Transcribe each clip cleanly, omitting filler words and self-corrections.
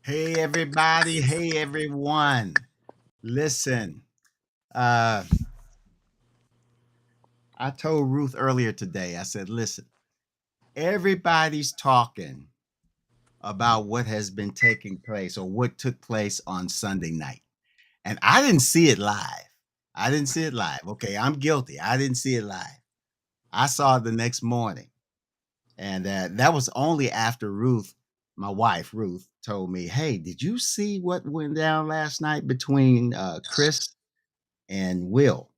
Hey everybody, hey everyone. Listen, uh, I told Ruth earlier today, I said, listen, everybody's talking about what has been taking place or what took place on Sunday night. And I didn't see it live. I didn't see it live. Okay, I'm guilty. I didn't see it live. I saw it the next morning. And that was only after Ruth, my wife, Ruth, told me, hey, did you see what went down last night between Chris and Will?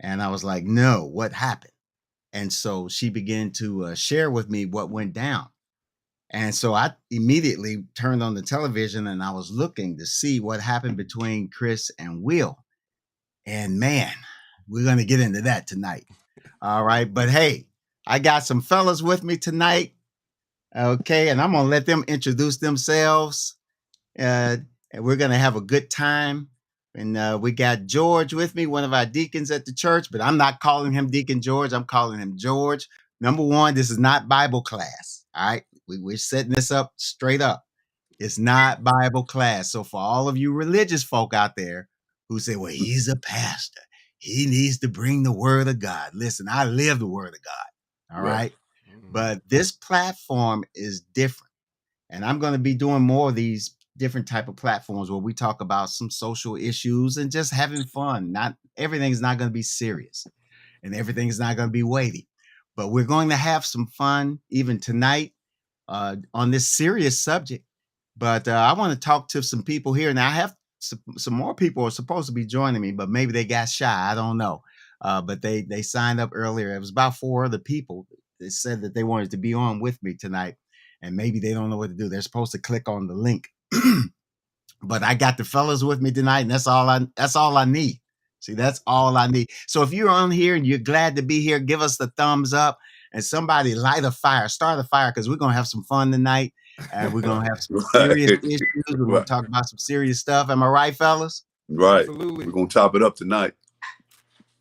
And I was like, no, what happened? And so she began to share with me what went down. And so I immediately turned on the television and I was looking to see what happened between Chris and Will. And man, we're going to get into that tonight. All right. But hey, I got some fellas with me tonight. Okay. And I'm going to let them introduce themselves. And we're going to have a good time. And we got George with me, one of our deacons at the church, but I'm not calling him Deacon George. I'm calling him George. Number one, this is not Bible class. All right. We're setting this up straight up. It's not Bible class. So for all of you religious folk out there who say, well, he's a pastor, he needs to bring the word of God. Listen, I live the word of God. All right. But this platform is different. And I'm going to be doing more of these different type of platforms where we talk about some social issues and just having fun. Not everything's not going to be serious and everything's not going to be weighty, but we're going to have some fun even tonight on this serious subject. But I want to talk to some people here. Now I have some more people are supposed to be joining me, but maybe they got shy. I don't know. But they signed up earlier. It was about 4 other people that said that they wanted to be on with me tonight. And maybe they don't know what to do. They're supposed to click on the link. But I got the fellas with me tonight, and that's all I need. See, that's all I need. So if you're on here and you're glad to be here, give us the thumbs up and somebody light a fire, start a fire, because we're gonna have some fun tonight. And we're gonna have some serious issues. We're gonna talk about some serious stuff. Am I right, fellas? Right. Absolutely. We're gonna chop it up tonight.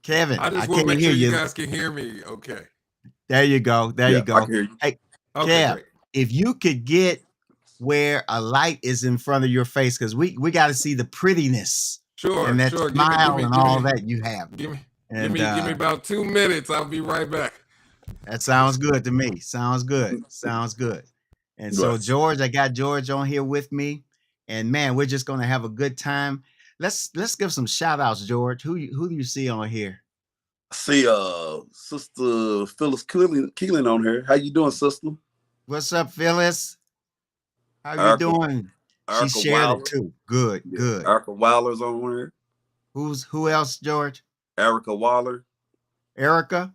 Kevin, I just I want to can't make hear sure you you. guys can hear me. Okay. There you go. There you go. I can hear you. Hey, Okay, Kev, great. if you could get where a light is in front of your face, because we got to see the prettiness and that smile and all that you have. Give And me about 2 minutes. I'll be right back. that sounds good to me. Sounds good. Sounds good. And so Right. George, I got George on here with me, and man, we're just gonna have a good time. Let's give some shout outs, George. Who do you see on here? I see Sister Phyllis Keelan on here. How you doing, sister? What's up, Phyllis? How you Erica- doing? She Erica shared Wilder. it too. Good, Yeah. good. Erica Wilder's on here. Who else, George? Erica Wilder. Erica?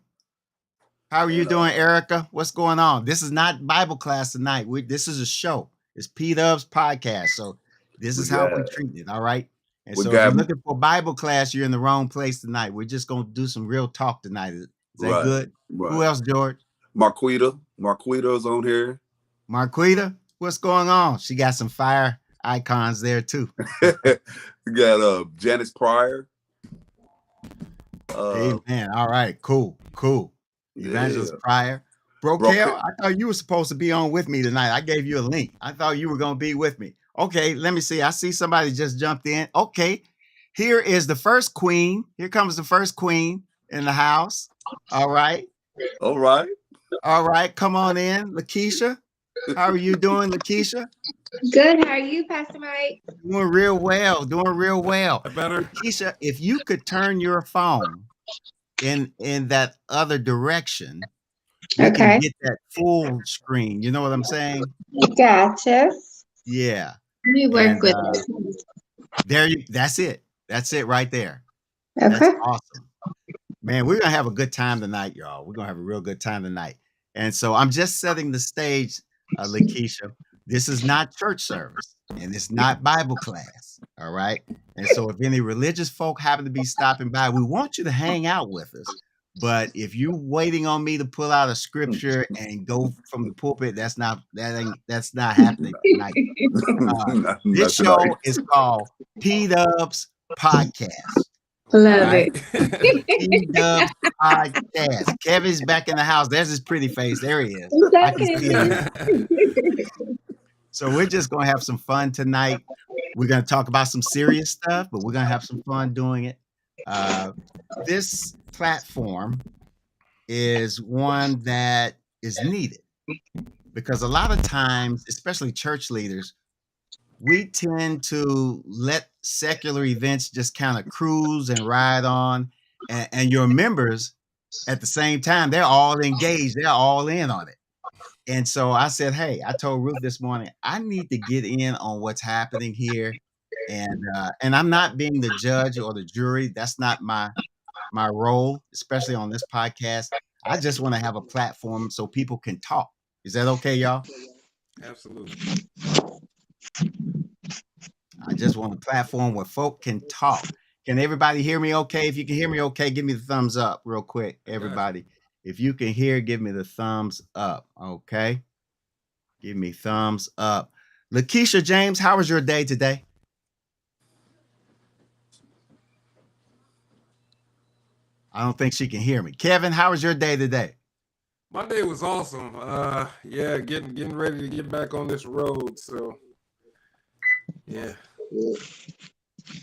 How are you doing, Erica? What's going on? This is not Bible class tonight. This is a show. It's pdubb's podcast. So this is how we treat it. All right. And so if you're looking for Bible class, you're in the wrong place tonight. We're just going to do some real talk tonight. Is that good? Right. Who else, George? Marquita's on here. Marquita? What's going on? She got some fire icons there too. We got Janice Pryor. Amen. All right. Cool. Evangelist Pryor. Brokel, I thought you were supposed to be on with me tonight. I gave you a link. I thought you were going to be with me. Okay, let me see. I see somebody just jumped in. Okay, here is the first queen. Here comes the first queen in the house. All right. All right. Come on in, Lakeisha. How are you doing, Lakeisha? Good. How are you, Pastor Mike? Doing real well. Better. Lakeisha, if you could turn your phone in that other direction, you can get that full screen. You know what I'm saying? Gotcha. Yeah. We work with it. That's it. That's it right there. Okay. That's awesome. Man, we're gonna have a good time tonight, y'all. We're gonna have a real good time tonight. And so I'm just setting the stage, Lakeisha. This is not church service and it's not Bible class. All right. And so if any religious folk happen to be stopping by, we want you to hang out with us. But if you're waiting on me to pull out a scripture and go from the pulpit, that's not happening tonight. This show is called pdubb's podcast. Love it. pdubb's podcast. Kevin's back in the house. There's his pretty face. There he is. I can see him. So we're just gonna have some fun tonight. We're gonna talk about some serious stuff, but we're gonna have some fun doing it. This platform is one that is needed because a lot of times, especially church leaders, we tend to let secular events just kind of cruise and ride on, and your members at the same time, they're all engaged, they're all in on it. And so I said, hey, I told Ruth this morning, I need to get in on what's happening here. And I'm not being the judge or the jury. That's not my role, especially on this podcast. I just want to have a platform so people can talk. Is that okay, y'all? Absolutely. I just want a platform where folk can talk. Can everybody hear me okay? If you can hear me okay, give me the thumbs up real quick, everybody. If you can hear, give me the thumbs up, okay? Give me thumbs up. Lakeisha James, how was your day today? I don't think she can hear me. Kevin, how was your day today? My day was awesome. Yeah, getting ready to get back on this road. So, yeah.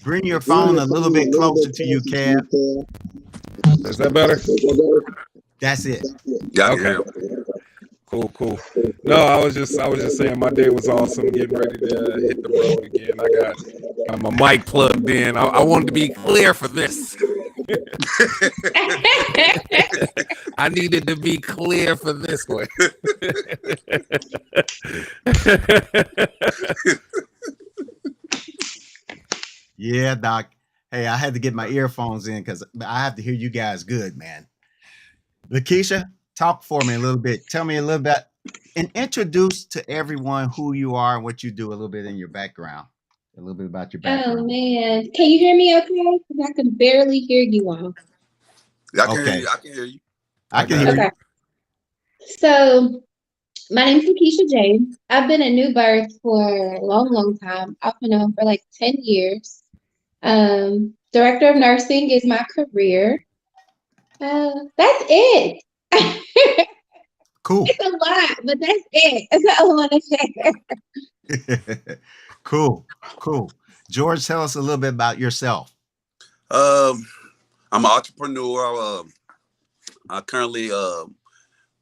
Bring your phone a little bit closer to you, Kev. Is that better? That's it. Yeah, Okay. Cool. No, I was just saying my day was awesome. Getting ready to hit the road again. I got my mic plugged in. I wanted to be clear for this. I needed to be clear for this one. Yeah, Doc. Hey, I had to get my earphones in because I have to hear you guys good, man. Lakeisha, talk for me a little bit. Tell me a little bit and introduce to everyone who you are and what you do, a little bit in your background, a little bit about your background. Oh man, can you hear me okay? Because I can barely hear you all. I can hear you. I can hear you. I can hear you. So my name's Lakeisha James. I've been in New Birth for a long time. I've been on for like 10 years. Director of nursing is my career. That's it. Cool. It's a lot, but that's it. That's all I want to share. Cool. George, tell us a little bit about yourself. I'm an entrepreneur. I currently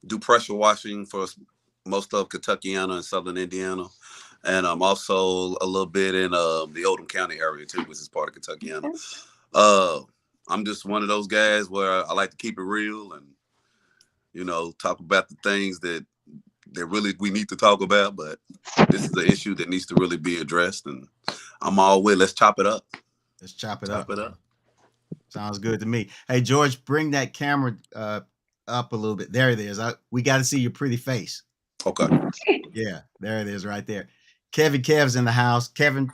do pressure washing for most of Kentuckiana and Southern Indiana. And I'm also a little bit in the Oldham County area too, which is part of Kentuckiana. I'm just one of those guys where I like to keep it real and, talk about the things that really we need to talk about. But this is an issue that needs to really be addressed. And I'm all with, let's chop it up. Let's chop it up. Sounds good to me. Hey, George, bring that camera up a little bit. There it is. We got to see your pretty face. Okay. Yeah, there it is right there. Kev's in the house. Kevin.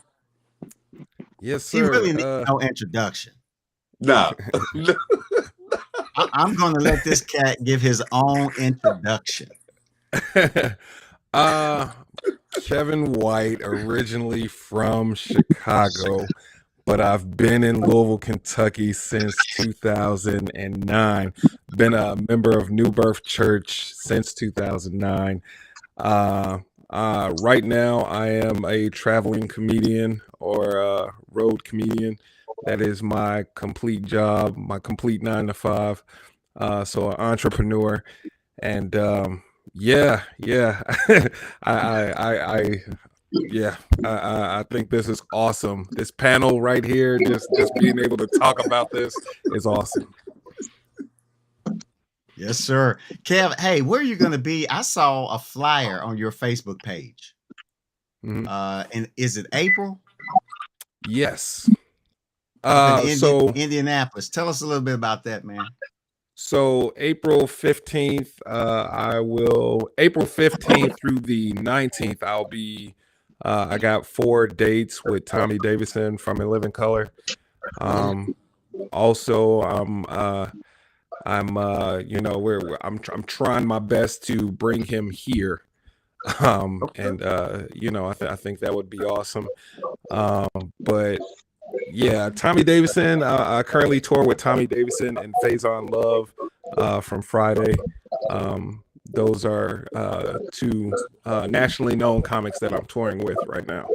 Yes, sir. He really needs no introduction. No. I'm going to let this cat give his own introduction. Kevin White, originally from Chicago, but I've been in Louisville, Kentucky since 2009. Been a member of New Birth Church since 2009. Right now, I am a traveling comedian or a road comedian. That is my complete job, my complete 9 to 5. So an entrepreneur, and I think this is awesome. This panel right here, just being able to talk about this is awesome. Yes, sir. Kev, hey, where are you going to be? I saw a flyer on your Facebook page. Mm-hmm. And is it April? Yes. Indianapolis. Tell us a little bit about that, man. So April 15th, April 15th through the 19th, I'll be, I got 4 dates with Tommy Davidson from In Living Color. Also, I'm trying my best to bring him here. And I think that would be awesome. But yeah, Tommy Davidson, I currently tour with Tommy Davidson and Faison Love from Friday. those are two nationally known comics that I'm touring with right now.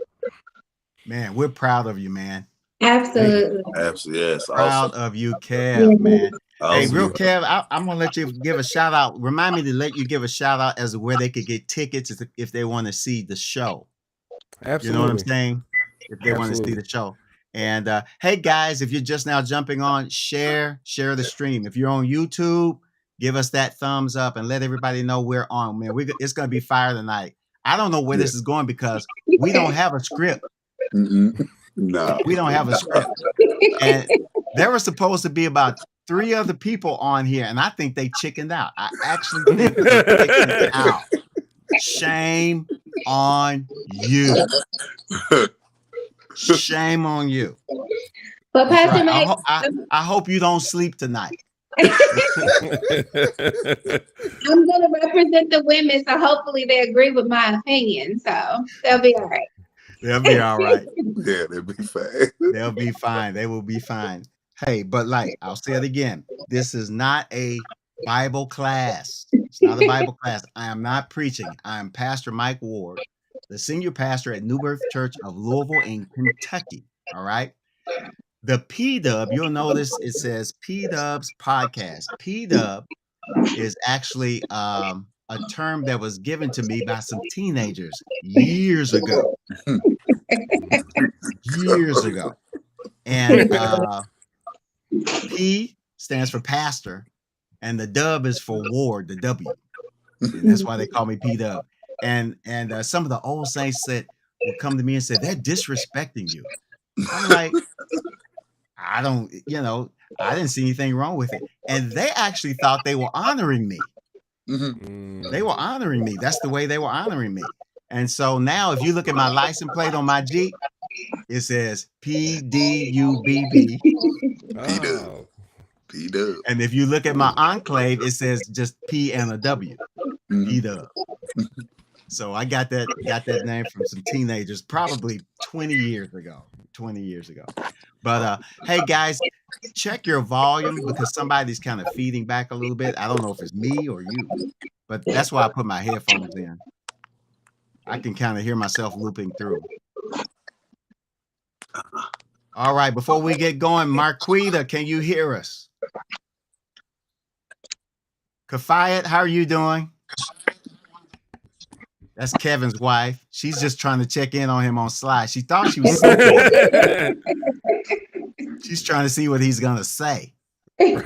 Man, we're proud of you, man. Absolutely. Absolutely, yes, Proud awesome, of you, Kev, man. Hey, awesome. real Kev, I'm gonna let you give a shout out. Remind me to let you give a shout out as to where they could get tickets if they want to see the show. You know what I'm Absolutely. saying? If they want to see Absolutely. the show. And hey guys, if you're just now jumping on, share the stream. If you're on YouTube, give us that thumbs up and let everybody know we're on. Man, it's gonna be fire tonight. I don't know where Yeah. this is going because we don't have a script. No, We don't have a script. And there were supposed to be about 3 other people on here, and I think they chickened out. I actually think they chickened out. Shame on you. Shame on you. But That's Pastor right. Mike, I hope you don't sleep tonight. I'm gonna represent the women, so hopefully they agree with my opinion. So they'll be all right. They'll be all right. yeah, they'll be fine. They'll be fine. They will be fine. Hey, but like I'll say it again, this is not a Bible class. It's not a Bible class. I am not preaching. I am Pastor Mike Ward, the senior pastor at New Birth Church of Louisville in Kentucky. All right. The pdubb, you'll notice it says pdubb's podcast. Pdubb is actually a term that was given to me by some teenagers years ago. Years ago. And P stands for pastor, and the dub is for ward, the W. And that's why they call me P-Dub. And some of the old saints would come to me and say, they're disrespecting you. I'm like, I didn't see anything wrong with it. And they actually thought they were honoring me. They were honoring me. That's the way they were honoring me. And so now if you look at my license plate on my Jeep, it says PDUBB. Oh. P-Dub. And if you look at my enclave, it says just P and a W. P-Dub. So I got that name from some teenagers probably 20 years ago. But hey guys, check your volume because somebody's kind of feeding back a little bit. I don't know if it's me or you, but that's why I put my headphones in. I can kind of hear myself looping through. All right, before we get going, Marquita, can you hear us? Kafayat, how are you doing? That's Kevin's wife. She's just trying to check in on him on Slide. She thought she was sleeping. She's trying to see what he's gonna say. You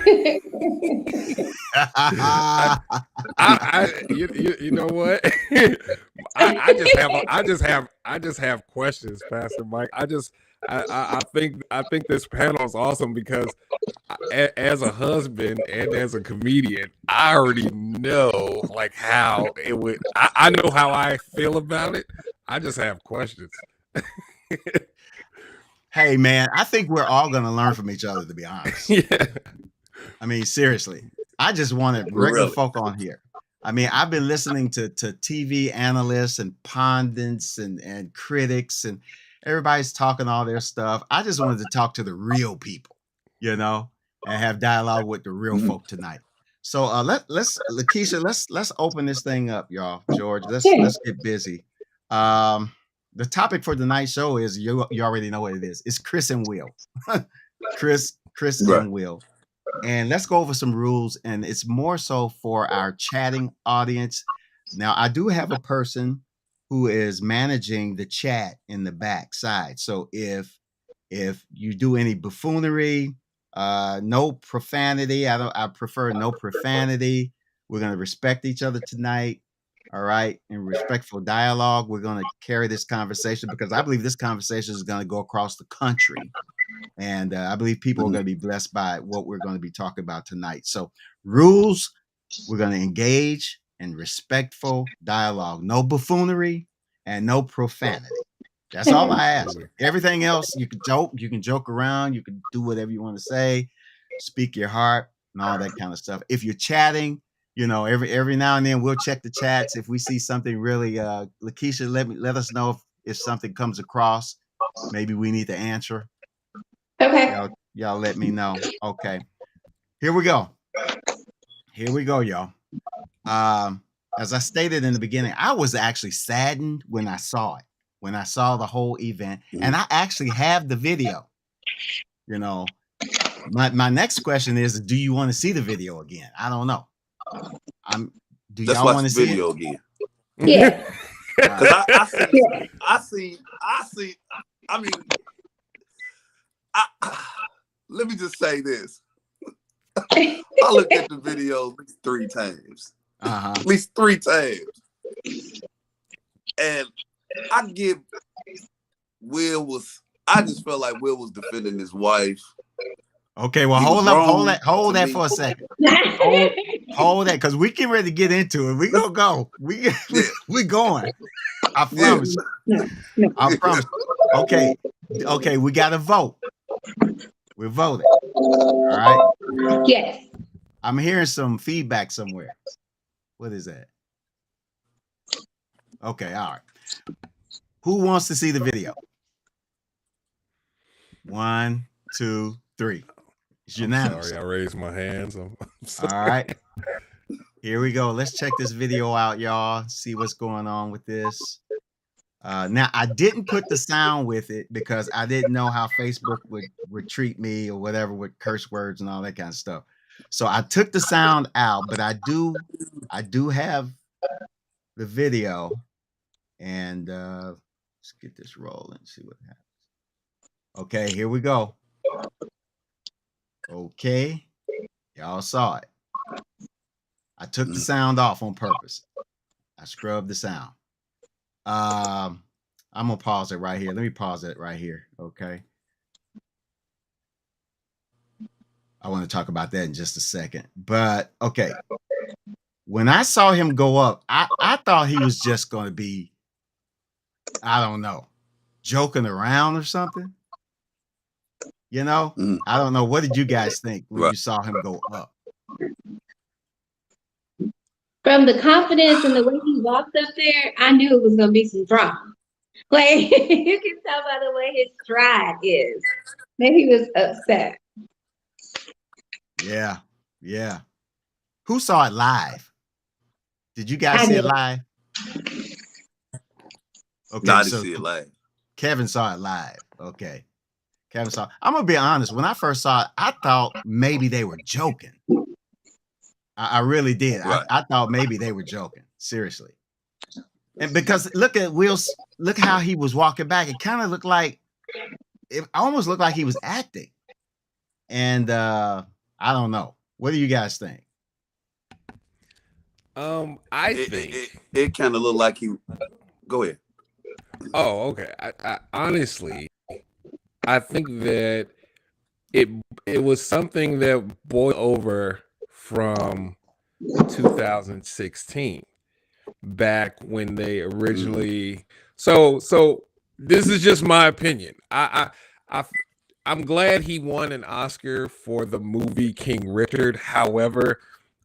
know what? I just have questions, Pastor Mike. I think this panel is awesome because as a husband and as a comedian, I already know like how it would. I know how I feel about it. I just have questions. Hey man, I think we're all gonna learn from each other, to be honest. Yeah. I mean, seriously. I just wanted regular folk on here. I mean, I've been listening to TV analysts and pundits and critics, and everybody's talking all their stuff. I just wanted to talk to the real people, and have dialogue with the real folk tonight. So let's Lakeisha, let's open this thing up, y'all. George, let's get busy. The topic for tonight's show is you already know what it is. It's Chris and Will. Chris and Will. And let's go over some rules, and it's more so for our chatting audience. Now, I do have a person who is managing the chat in the back side. So if you do any buffoonery, no profanity. I prefer no profanity. We're going to respect each other tonight. All right. In respectful dialogue, we're going to carry this conversation because I believe this conversation is going to go across the country. And I believe people are going to be blessed by what we're going to be talking about tonight. So rules, we're going to engage in respectful dialogue. No buffoonery and no profanity. That's all I ask. Everything else, you can joke around, you can do whatever you want to say, speak your heart and all that kind of stuff. If you're chatting, every now and then we'll check the chats. If we see something really, Lakeisha, let us know if something comes across. Maybe we need to answer. Okay. Y'all let me know. Okay. Here we go, y'all. as I stated in the beginning, I was actually saddened when I saw it, when I saw the whole event, and I actually have the video. You know, my next question is, do you want to see the video again? I don't know. Do Let's y'all watch want to the see video it? again. Yeah. Because Yeah. I mean, let me just say this. I looked at the video at least 3 times. Uh-huh. At least 3 times. And I give I just felt like Will was defending his wife. Okay, well, He was hold wrong that to for a me. second. Hold that, because we getting ready to get into it. We gonna go. We going. I promise. No, no. I promise. Okay, we got to vote. We're voting. All right. Yes. I'm hearing some feedback somewhere. What is that? Okay, all right. Who wants to see the video? 1, 2, 3. It's unanimous. Sorry, I raised my hands. I'm sorry. All right. Here we go. Let's check this video out, y'all. See what's going on with this. Now, I didn't put the sound with it because I didn't know how Facebook would treat me or whatever with curse words and all that kind of stuff. So I took the sound out, but I do have the video. And let's get this rolling, see what happens. Okay, here we go. Okay, y'all saw it. I took the sound off on purpose. I scrubbed the sound. I'm gonna pause it right here. Let me pause it right here. Okay. I want to talk about that in just a second. But okay. When I saw him go up, I thought he was just gonna be, I don't know, joking around or something. You know? I don't know. What did you guys think when you saw him go up? From the confidence and the way he walked up there, I knew it was gonna be some drama. Like you can tell by the way his stride is. Maybe he was upset. Yeah. Yeah. Who saw it live? Did you guys I see it did. live? Okay, No, I didn't so see it live. Kevin saw it live. Okay. Kevin saw. I'm gonna be honest. When I first saw it, I thought maybe they were joking. I really did. Right. I thought maybe they were joking. Seriously. And because look at Will's, look how he was walking back. It kind of looked like, it almost looked like he was acting. And I don't know. What do you guys think? I think it kind of looked like he. Go ahead. Oh, okay. I honestly, I think that it was something that boiled over from 2016, back when they originally. So this is just my opinion. I'm glad he won an Oscar for the movie King Richard. However,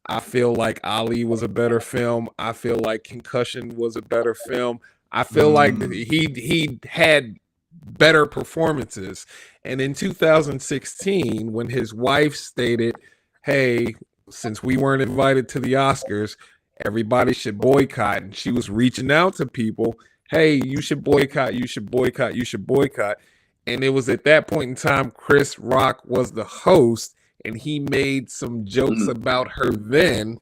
I feel like Ali was a better film. I feel like Concussion was a better film. I feel like he had better performances. And in 2016, when his wife stated, "Hey, since we weren't invited to the Oscars, everybody should boycott," and she was reaching out to people, "Hey, you should boycott, you should boycott, you should boycott." And it was at that point in time Chris Rock was the host, and he made some jokes about her then.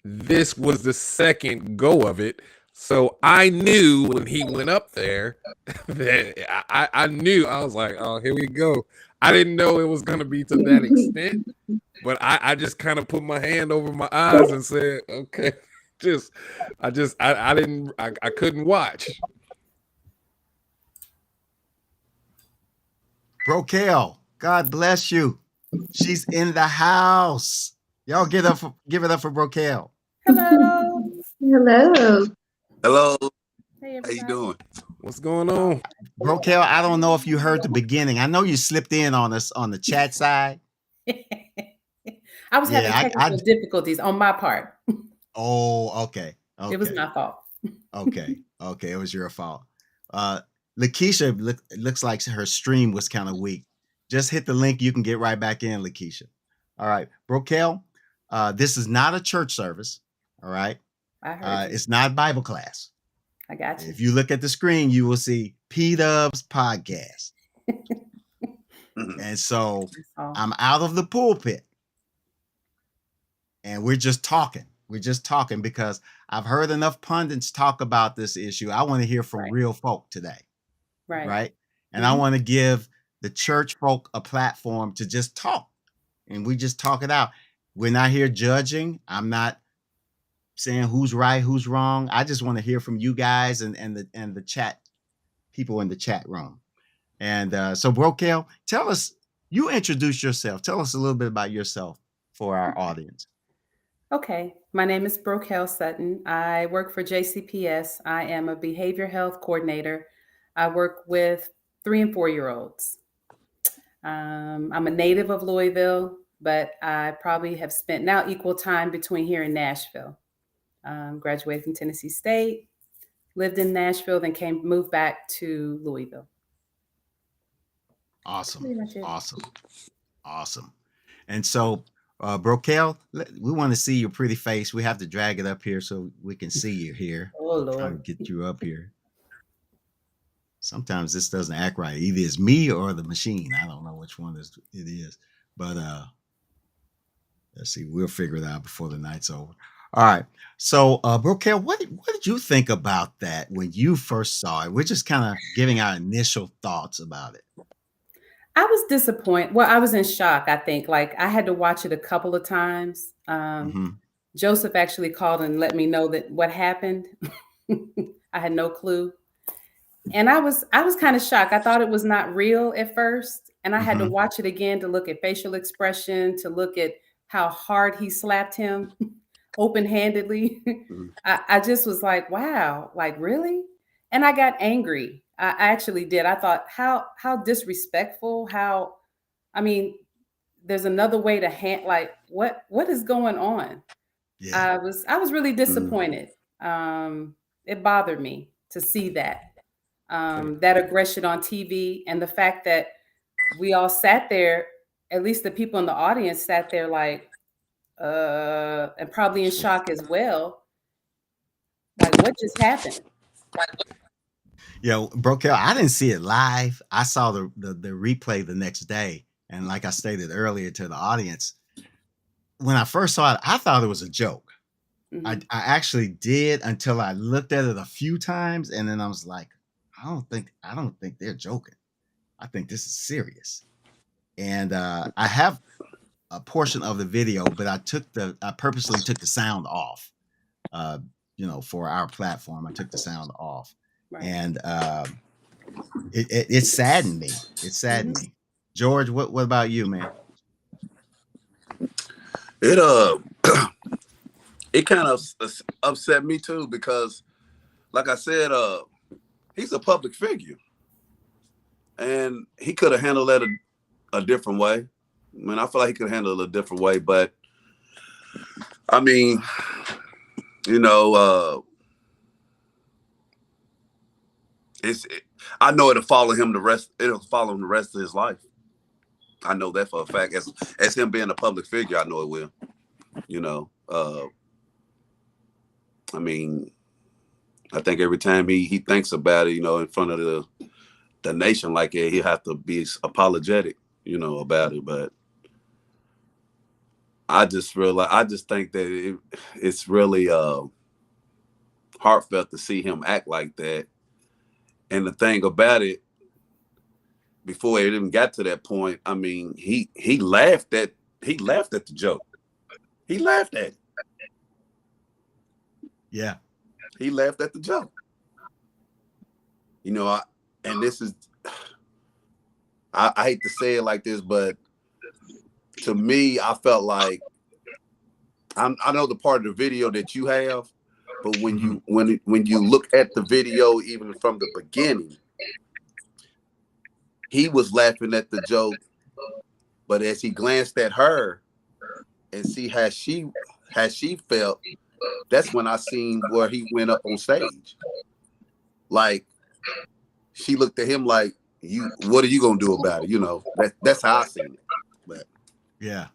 This was the second go of it. So I knew when he went up there that I knew. I was like, oh, here we go. I didn't know it was going to be to that extent, but I just kind of put my hand over my eyes and said, okay, I couldn't watch. Brocail, God bless you. She's in the house. Y'all give it up for Brocail. Hello. Hello. Hello. Hey, How you doing? What's going on? Brocail, I don't know if you heard the beginning. I know you slipped in on us on the chat side. I was having technical difficulties on my part. Oh, okay. It was my fault. Okay. It was your fault. Lakeisha looks like her stream was kind of weak. Just hit the link. You can get right back in, Lakeisha. All right. Brocail, this is not a church service. All right. I heard you. It's not Bible class. I got you. If you look at the screen, you will see pdubb's podcast. And so I'm out of the pulpit and we're just talking. We're just talking because I've heard enough pundits talk about this issue. I want to hear from real folk today. Right. And I want to give the church folk a platform to just talk, and we just talk it out. We're not here judging. I'm not saying who's right, who's wrong. I just want to hear from you guys and the chat people in the chat room. And so Brokel, tell us, you introduce yourself. Tell us a little bit about yourself for our audience. Okay. My name is Brokel Sutton. I work for JCPS. I am a behavior health coordinator. I work with 3 and 4-year-olds. I'm a native of Louisville, but I probably have spent now equal time between here and Nashville. Graduated from Tennessee State, lived in Nashville, then moved back to Louisville. Awesome. Awesome. And so, Brokel, we want to see your pretty face. We have to drag it up here so we can see you here. Oh, Lord. Trying to get you up here. Sometimes this doesn't act right. Either it's me or the machine. I don't know which one it is. But let's see. We'll figure it out before the night's over. All right. So, Brokel, what did you think about that when you first saw it? We're just kind of giving our initial thoughts about it. I was disappointed. Well, I was in shock, I think. Like, I had to watch it a couple of times. Joseph actually called and let me know that what happened. I had no clue. And I was kind of shocked. I thought it was not real at first. And I had to watch it again to look at facial expression, to look at how hard he slapped him open-handedly. I just was like, wow, like, really? And I got angry. I actually did. I thought, how disrespectful, I mean, there's another way to like, what is going on? Yeah. I was really disappointed. It bothered me to see that aggression on TV, and the fact that we all sat there, at least the people in the audience sat there like, and probably in shock as well. Like, what just happened? Yeah, Brokel, I didn't see it live. I saw the replay the next day. And like I stated earlier to the audience, when I first saw it, I thought it was a joke. I actually did, until I looked at it a few times, and then I was like, I don't think they're joking. I think this is serious. And I have a portion of the video, but I purposely took the sound off. For our platform, I took the sound off. Right. And it saddened me. It saddened me. George, what about you, man? It kind of upset me too, because like I said, he's a public figure, and he could have handled that a different way. I mean, I feel like he could handle it a different way, but I mean, I know it'll follow him the rest of his life. I know that for a fact. As him being a public figure, I know it will. I mean, I think every time he thinks about it, in front of the nation like that, he'll have to be apologetic, about it. But I just think that it's really heartfelt to see him act like that. And the thing about it, before it even got to that point, I mean, he laughed at the joke. He laughed at it. Yeah. He laughed at the joke. And this is, I hate to say it like this, but to me, I felt like, I know the part of the video that you have, but when you look at the video, even from the beginning, he was laughing at the joke, but as he glanced at her and see how she felt, that's when I seen where he went up on stage. Like, she looked at him like, what are you gonna do about it? That's how I seen it. But yeah.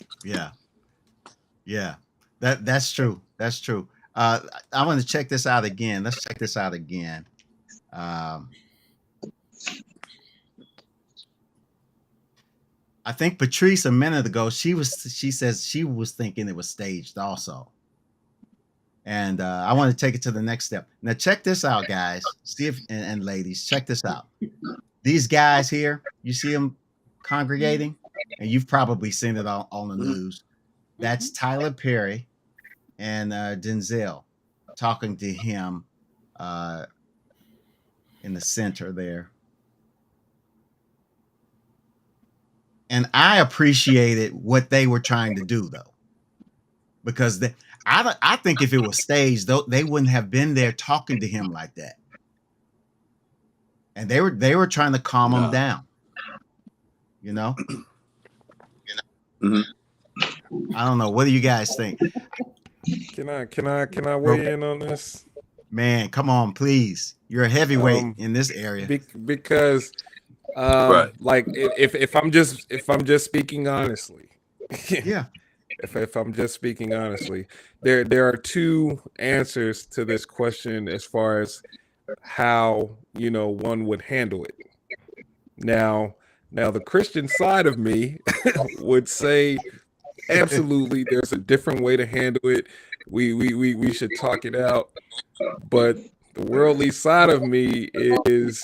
That's true. That's true. I want to check this out again. Let's check this out again. I think Patrice a minute ago, she says she was thinking it was staged also. And I want to take it to the next step. Now check this out, guys. See if and ladies, check this out. These guys here, you see them congregating, and you've probably seen it on the news. That's Tyler Perry and Denzel talking to him in the center there. And I appreciated what they were trying to do, though, because I think if it was staged, though, they wouldn't have been there talking to him like that. And they were trying to calm him down. You know. I don't know. What do you guys think? Can I weigh in on this? Man, come on, please. You're a heavyweight in this area. Because like if I'm just speaking honestly. Yeah. If I'm just speaking honestly, there are two answers to this question as far as how, you know, one would handle it. Now the Christian side of me would say absolutely there's a different way to handle it. We should talk it out. But the worldly side of me is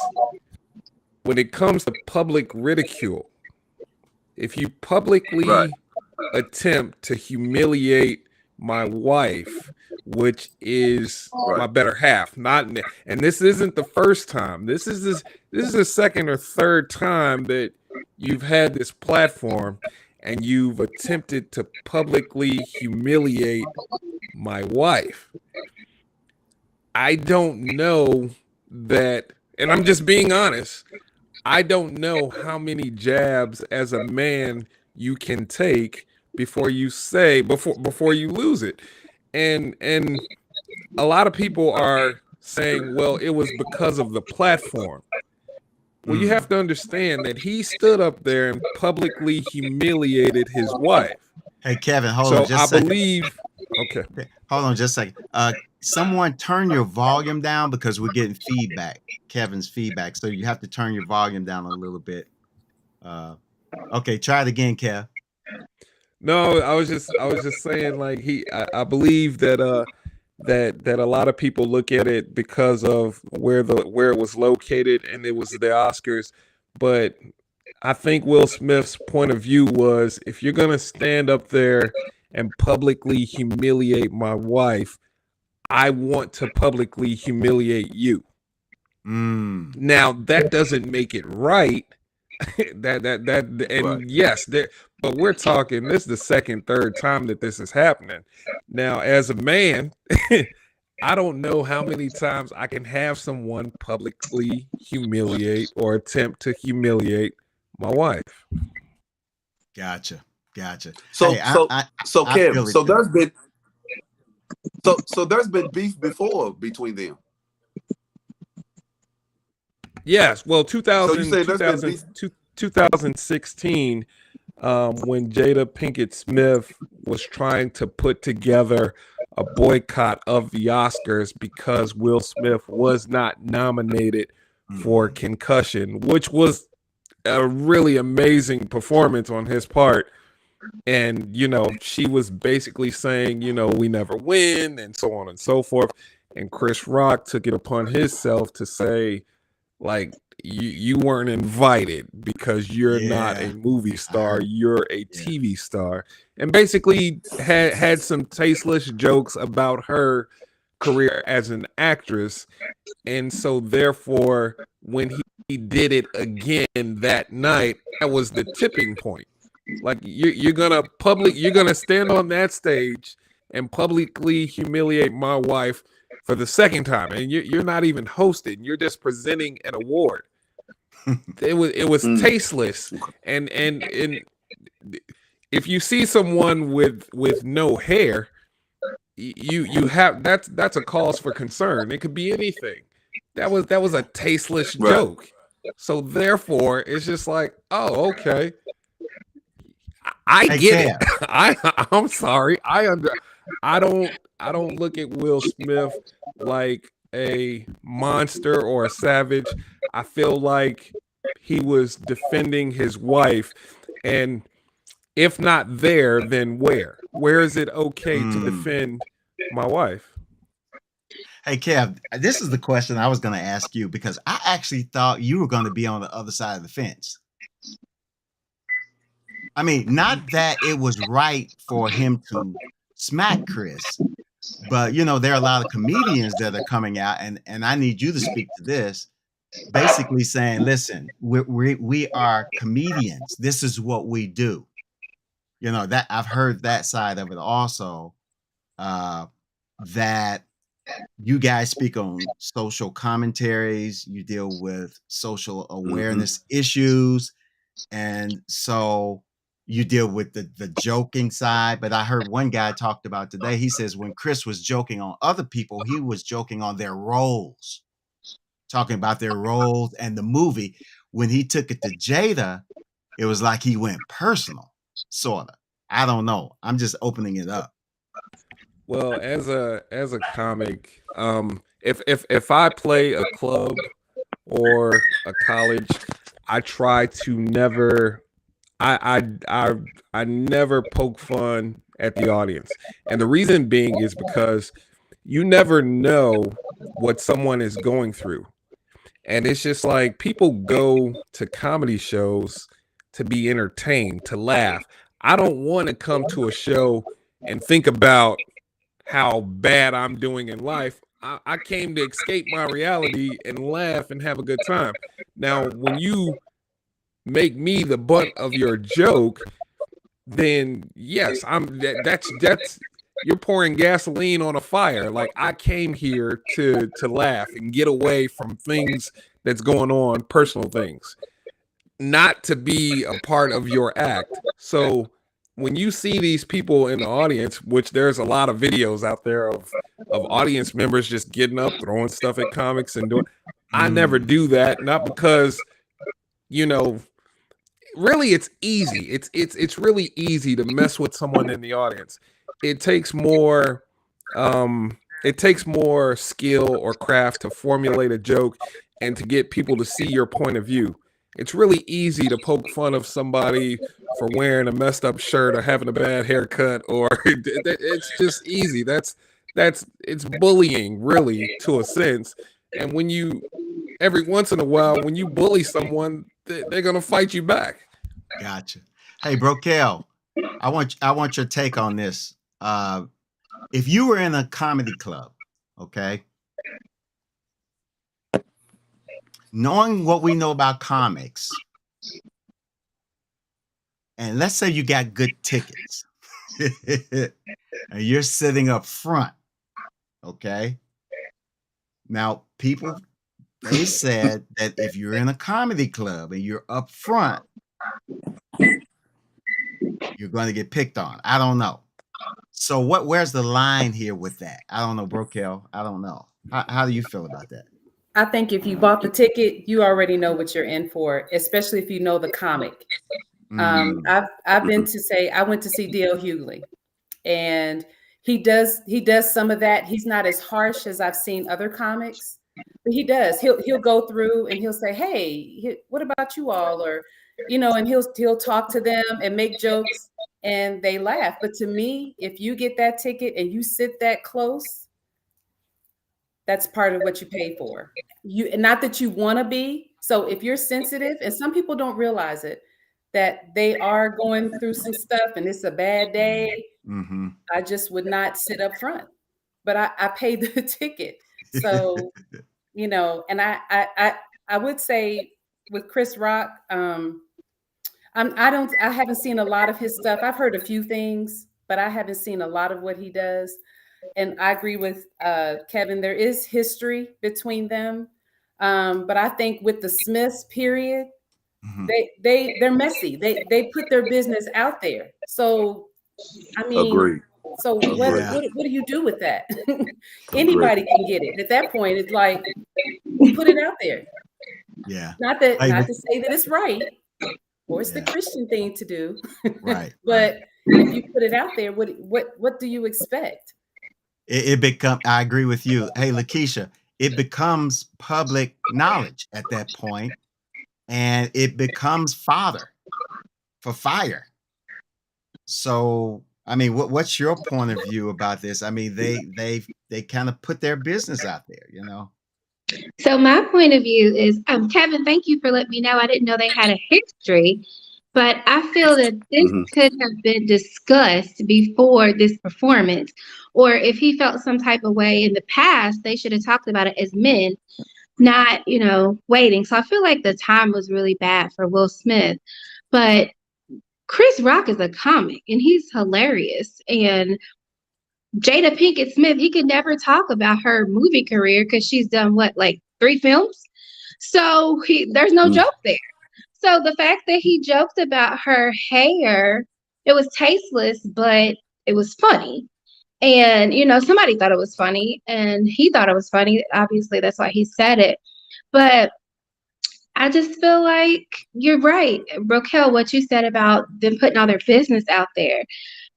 when it comes to public ridicule, if you publicly attempt to humiliate my wife, which is my better half, and this isn't the first time. This is the second or third time that you've had this platform and you've attempted to publicly humiliate my wife. I don't know that, and I'm just being honest, I don't know how many jabs as a man you can take before you lose it. And a lot of people are saying, well, it was because of the platform. Well, you have to understand that he stood up there and publicly humiliated his wife. Hey, Kevin, hold on just a second. Okay. Hold on just a second. Someone turn your volume down because we're getting feedback, Kevin's feedback. So you have to turn your volume down a little bit. Okay, try it again, Kev. No, I was just saying, like, I believe that that a lot of people look at it because of where it was located, and it was the Oscars. But I think Will Smith's point of view was, if you're gonna stand up there and publicly humiliate my wife, I want to publicly humiliate you. Now that doesn't make it right. Yes, but we're talking, this is the second, third time that this is happening. Now, as a man, I don't know how many times I can have someone publicly humiliate or attempt to humiliate my wife. Gotcha. So, hey, Kev, there's been beef before between them. Yes, well, 2016, when Jada Pinkett Smith was trying to put together a boycott of the Oscars because Will Smith was not nominated for Concussion, which was a really amazing performance on his part. And, you know, she was basically saying, you know, we never win and so on and so forth. And Chris Rock took it upon himself to say, like, you weren't invited because you're not a movie star, you're a TV star, and basically had some tasteless jokes about her career as an actress. And so therefore, when he did it again that night, that was the tipping point. Like, you're gonna stand on that stage and publicly humiliate my wife for the second time, and you're not even hosting, you're just presenting an award. It was tasteless, and if you see someone with no hair, you have that's a cause for concern. It could be anything. That was a tasteless joke. So therefore, it's just like, oh, okay, I get it. I'm sorry, I don't look at Will Smith like a monster or a savage. I feel like he was defending his wife, and if not there, then where? Where is it okay to defend my wife? Hey, Kev, this is the question I was going to ask you because I actually thought you were going to be on the other side of the fence. I mean, not that it was right for him to smack Chris, but there are a lot of comedians that are coming out, and I need you to speak to this, basically saying, "Listen, we are comedians. This is what we do." That I've heard that side of it also. That you guys speak on social commentaries, you deal with social awareness issues, and so you deal with the joking side. But I heard one guy talked about today, he says when Chris was joking on other people, he was joking on their roles, talking about their roles and the movie. When he took it to Jada, it was like he went personal, sort of. I don't know. I'm just opening it up. Well, as a comic, if I play a club or a college, I try to never I never poke fun at the audience. And the reason being is because you never know what someone is going through. And it's just like people go to comedy shows to be entertained, to laugh. I don't want to come to a show and think about how bad I'm doing in life. I came to escape my reality and laugh and have a good time. Now, when you make me the butt of your joke, then yes, that's you're pouring gasoline on a fire. Like, I came here to laugh and get away from things that's going on, personal things, not to be a part of your act. So when you see these people in the audience, which there's a lot of videos out there of audience members just getting up, throwing stuff at comics and doing, I never do that. Not because, really it's easy. It's really easy to mess with someone in the audience. It takes more skill or craft to formulate a joke and to get people to see your point of view. It's really easy to poke fun of somebody for wearing a messed up shirt or having a bad haircut, or it's just easy. It's bullying, really, to a sense. And when you, every once in a while, when you bully someone, they're gonna fight you back. Gotcha. Hey, Brokel, I want your take on this. If you were in a comedy club, okay, knowing what we know about comics, and let's say you got good tickets, and you're sitting up front, okay? Now, people, they said that if you're in a comedy club and you're up front, you're going to get picked on. I don't know. So where's the line here with that? I don't know, Brokel. I don't know. How do you feel about that? I think if you bought the ticket, you already know what you're in for, especially if you know the comic. I've been to say, I went to see D.L. Hughley, and he does some of that. He's not as harsh as I've seen other comics, but he does. He'll go through and he'll say, "Hey, what about you all?" Or, and he'll talk to them and make jokes, and they laugh. But to me, if you get that ticket and you sit that close, that's part of what you pay for. Not that you want to be. So if you're sensitive, and some people don't realize it, that they are going through some stuff and it's a bad day, I just would not sit up front. But I paid the ticket. So, and I would say with Chris Rock, I haven't seen a lot of his stuff. I've heard a few things, but I haven't seen a lot of what he does. And I agree with Kevin. There is history between them, but I think with the Smiths, period, they're messy. They put their business out there. So, I mean, Agreed. So what do you do with that? Anybody can get it. At that point, it's like, put it out there. Yeah. Not to say that it's right or it's the Christian thing to do. Right. But And if you put it out there, what do you expect? I agree with you. Hey, Lakeisha, it becomes public knowledge at that point, and it becomes fodder for fire. So, I mean, what's your point of view about this? I mean, they kind of put their business out there, you know. So my point of view is, Kevin, thank you for letting me know. I didn't know they had a history, but I feel that this Hmm. could have been discussed before this performance, or if he felt some type of way in the past, they should have talked about it as men, not, waiting. So I feel like the time was really bad for Will Smith, but Chris Rock is a comic and he's hilarious. And Jada Pinkett Smith, he could never talk about her movie career because she's done what, like 3 films? So there's no joke there. So the fact that he joked about her hair, it was tasteless, but it was funny. And, somebody thought it was funny and he thought it was funny. Obviously, that's why he said it. But I just feel like you're right, Raquel, what you said about them putting all their business out there.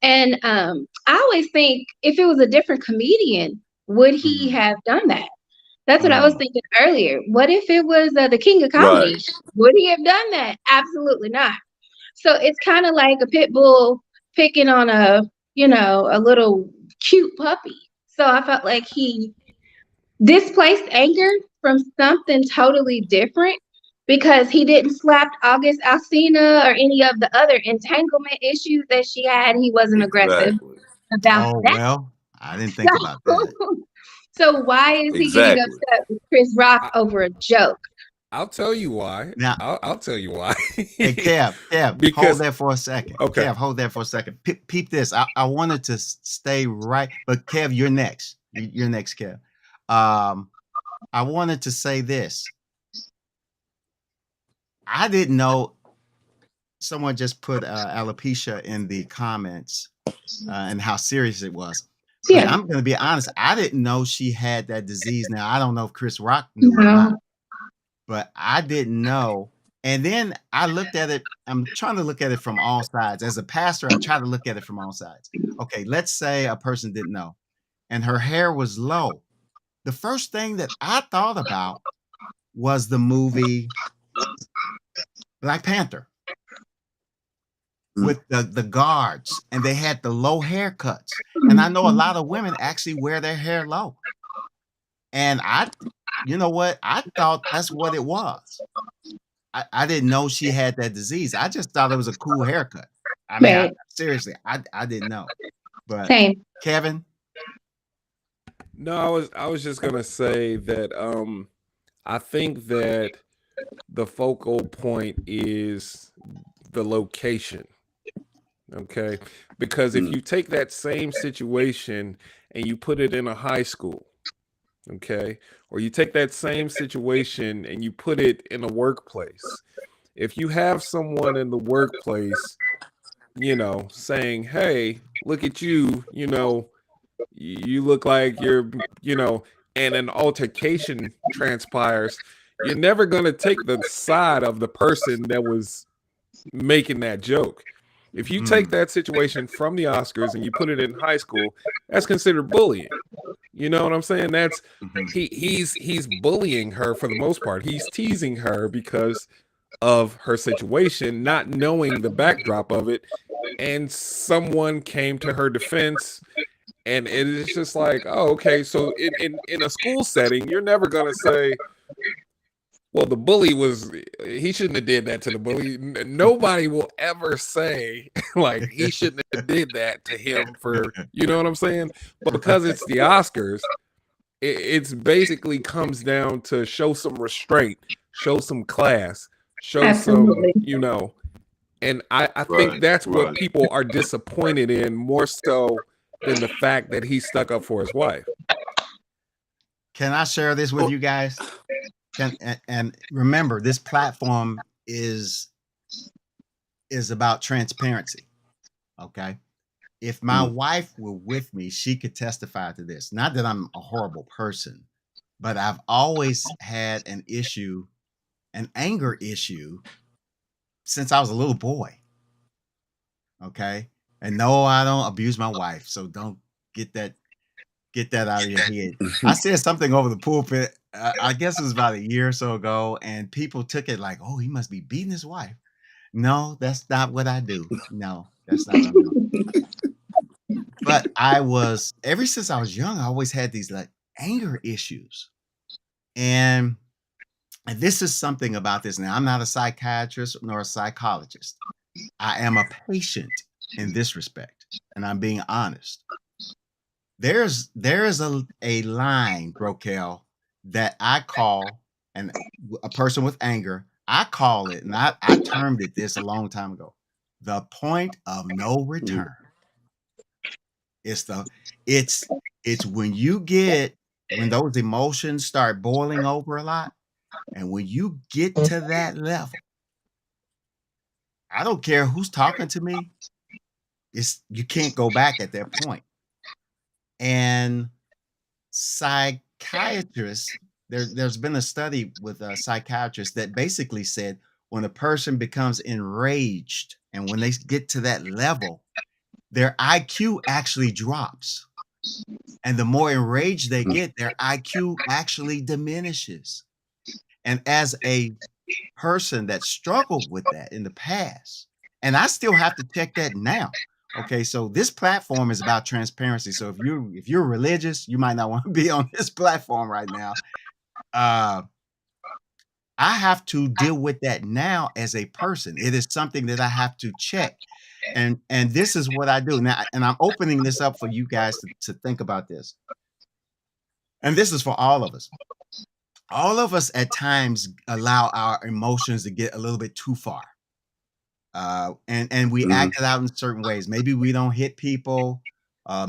And I always think if it was a different comedian, would he Mhm. have done that? That's what I was Mm. thinking earlier. What if it was the king of Right. comedy? Would he have done that? Absolutely not. So it's kind of like a pit bull picking on a little cute puppy. So I felt like he displaced anger from something totally different because he didn't slap August Alsina or any of the other entanglement issues that she had. He wasn't aggressive Exactly. about Oh, that. well, I didn't think about that. So why is he getting Exactly. upset with Chris Rock I, over a joke? I'll tell you why. Now, I'll tell you why. hey, Kev, hold Because there for a second. okay, Kev, hold there for a second. Peep this. I wanted to stay right, but Kev, you're next. You're next, Kev. Um, I wanted to say this. I didn't know someone just put alopecia in the comments and how serious it was. But Yeah, I'm going to be honest. I didn't know she had that disease. Now, I don't know if Chris Rock knew or not, no, but I didn't know. And then I looked at it. I'm trying to look at it from all sides. As a pastor, I try to look at it from all sides. Okay, let's say a person didn't know and her hair was low. The first thing that I thought about was the movie Black Panther Mm. with the guards, and they had the low haircuts. And I know a lot of women actually wear their hair low. And you know what? I thought that's what it was. I didn't know she had that disease. I just thought it was a cool haircut. I mean, right, seriously, I didn't know. But same. Kevin, no, I was just gonna say that I think that the focal point is the location. Okay. Because if Mm. you take that same situation and you put it in a high school, okay, or you take that same situation and you put it in a workplace, if you have someone in the workplace, saying, hey, look at you, you look like and an altercation transpires, you're never going to take the side of the person that was making that joke. If you take mm, that situation from the Oscars and you put it in high school, that's considered bullying. You know what I'm saying? That's mhm, he's bullying her for the most part. He's teasing her because of her situation, not knowing the backdrop of it. And someone came to her defense, and it is just like, oh, okay. So in a school setting, you're never gonna say, well, the bully was he shouldn't have did that to the bully. Nobody will ever say like he shouldn't have did that to him for you know what I'm saying. But because it's the Oscars, it's basically comes down to show some restraint, show some class, show some Absolutely. and I think Right. that's what Right. people are disappointed in more so than the fact that he stuck up for his wife. Can I share this with Well, you guys? And remember, this platform is about transparency. Okay. If my mm, wife were with me, she could testify to this. Not that I'm a horrible person, but I've always had an anger issue since I was a little boy. Okay. And no, I don't abuse my wife. So don't get that out of your head. I said something over the pulpit. I guess it was about a year or so ago, and people took it like, "Oh, he must be beating his wife." No, that's not what I do. No, that's not what I'm doing. But ever since I was young, I always had these like anger issues. And this is something about this. Now, I'm not a psychiatrist nor a psychologist. I am a patient in this respect, and I'm being honest. There is a line, Brokel, that I call, and a person with anger, I call it, and I termed it this a long time ago, the point of no return. It's the it's it's when those emotions start boiling over a lot, and when you get to that level, I don't care who's talking to me, you can't go back at that point. And psychiatrists, there's been a study with psychiatrists that basically said when a person becomes enraged and when they get to that level, their IQ actually drops. And the more enraged they get, their IQ actually diminishes. And as a person that struggled with that in the past, and I still have to check that now. Okay, so this platform is about transparency. So if you're religious, you might not want to be on this platform right now. I have to deal with that now as a person. It is something that I have to check. And this is what I do now. And I'm opening this up for you guys to think about this. And this is for all of us. All of us at times allow our emotions to get a little bit too far. And we act it out in certain ways. Maybe we don't hit people.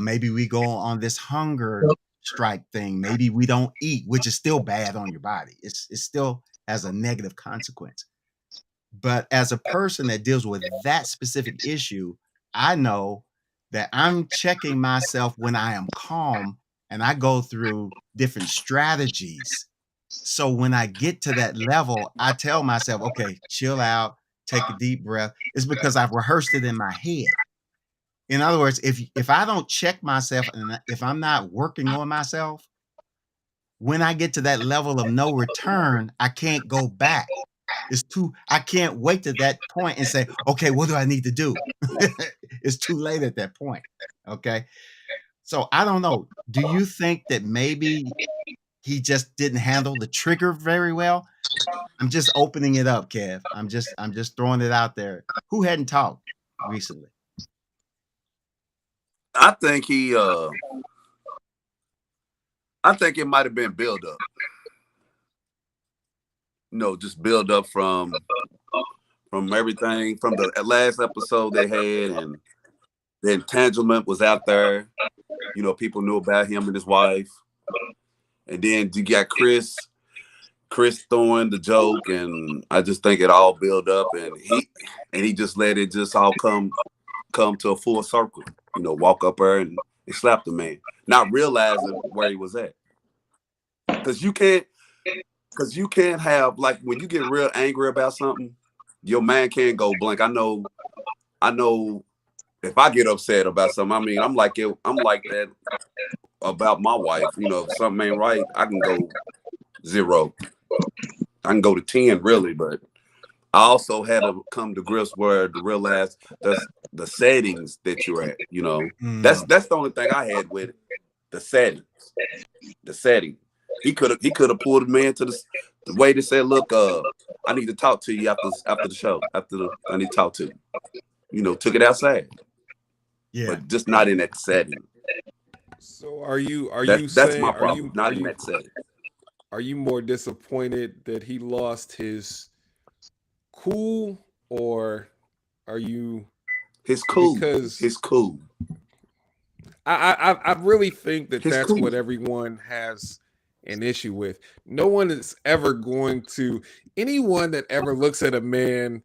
Maybe we go on this hunger strike thing. Maybe we don't eat, which is still bad on your body. It still has a negative consequence. But as a person that deals with that specific issue, I know that I'm checking myself when I am calm, and I go through different strategies. So when I get to that level, I tell myself, okay, chill out, take a deep breath. It's because I've rehearsed it in my head. In other words, if I don't check myself and if I'm not working on myself, when I get to that level of no return, I can't go back. I can't wait to that point and say, okay, what do I need to do? It's too late at that point. Okay. So I don't know. Do you think that maybe he just didn't handle the trigger very well? I'm just opening it up, Kev. I'm just throwing it out there. Who hadn't talked recently? I think it might have been build up. Just build up from everything from the last episode they had, and the entanglement was out there. People knew about him and his wife. And then you got Chris throwing the joke, and I just think it all built up, and he just let it just all come to a full circle. Walk up there and slap the man, not realizing where he was at. Because you can't have, like, when you get real angry about something, your mind can't go blank. I know if I get upset about something, I mean, I'm like that about my wife. If something ain't right, I can go 0. I can go to 10, really. But I also had to come to grips to realize the settings that you're at. That's the only thing I had with it. The settings. The setting. He could have pulled a man to the way to say, look, I need to talk to you after the show. I need to talk to you. Took it outside. Yeah. But just not in that setting. So are you that's saying, my problem? Not in that setting. Are you more disappointed that he lost his cool, or are you his cool? Because his cool. I really think that that's cool. What everyone has an issue with. No one is ever going to, anyone that ever looks at a man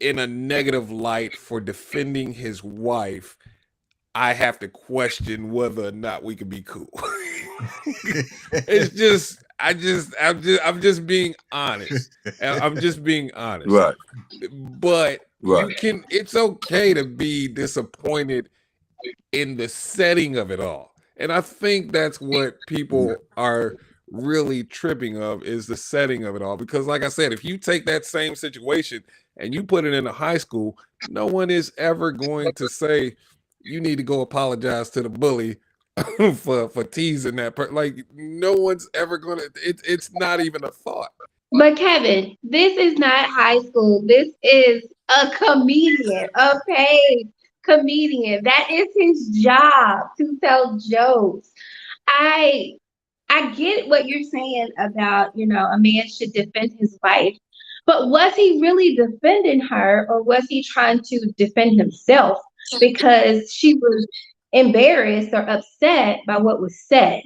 in a negative light for defending his wife, I have to question whether or not we can be cool. It's just, I'm just being honest. I'm just being honest. Right. But Right. it's okay to be disappointed in the setting of it all. And I think that's what people are really tripping of, is the setting of it all. Because like I said, if you take that same situation and you put it in a high school, no one is ever going to say you need to go apologize to the bully for teasing that person. Like, no one's ever gonna, it's not even a thought. But Kevin, this is not high school. This is a comedian, a paid comedian. That is his job, to tell jokes. I I get what you're saying about, a man should defend his wife. But was he really defending her, or was he trying to defend himself because she was embarrassed or upset by what was said?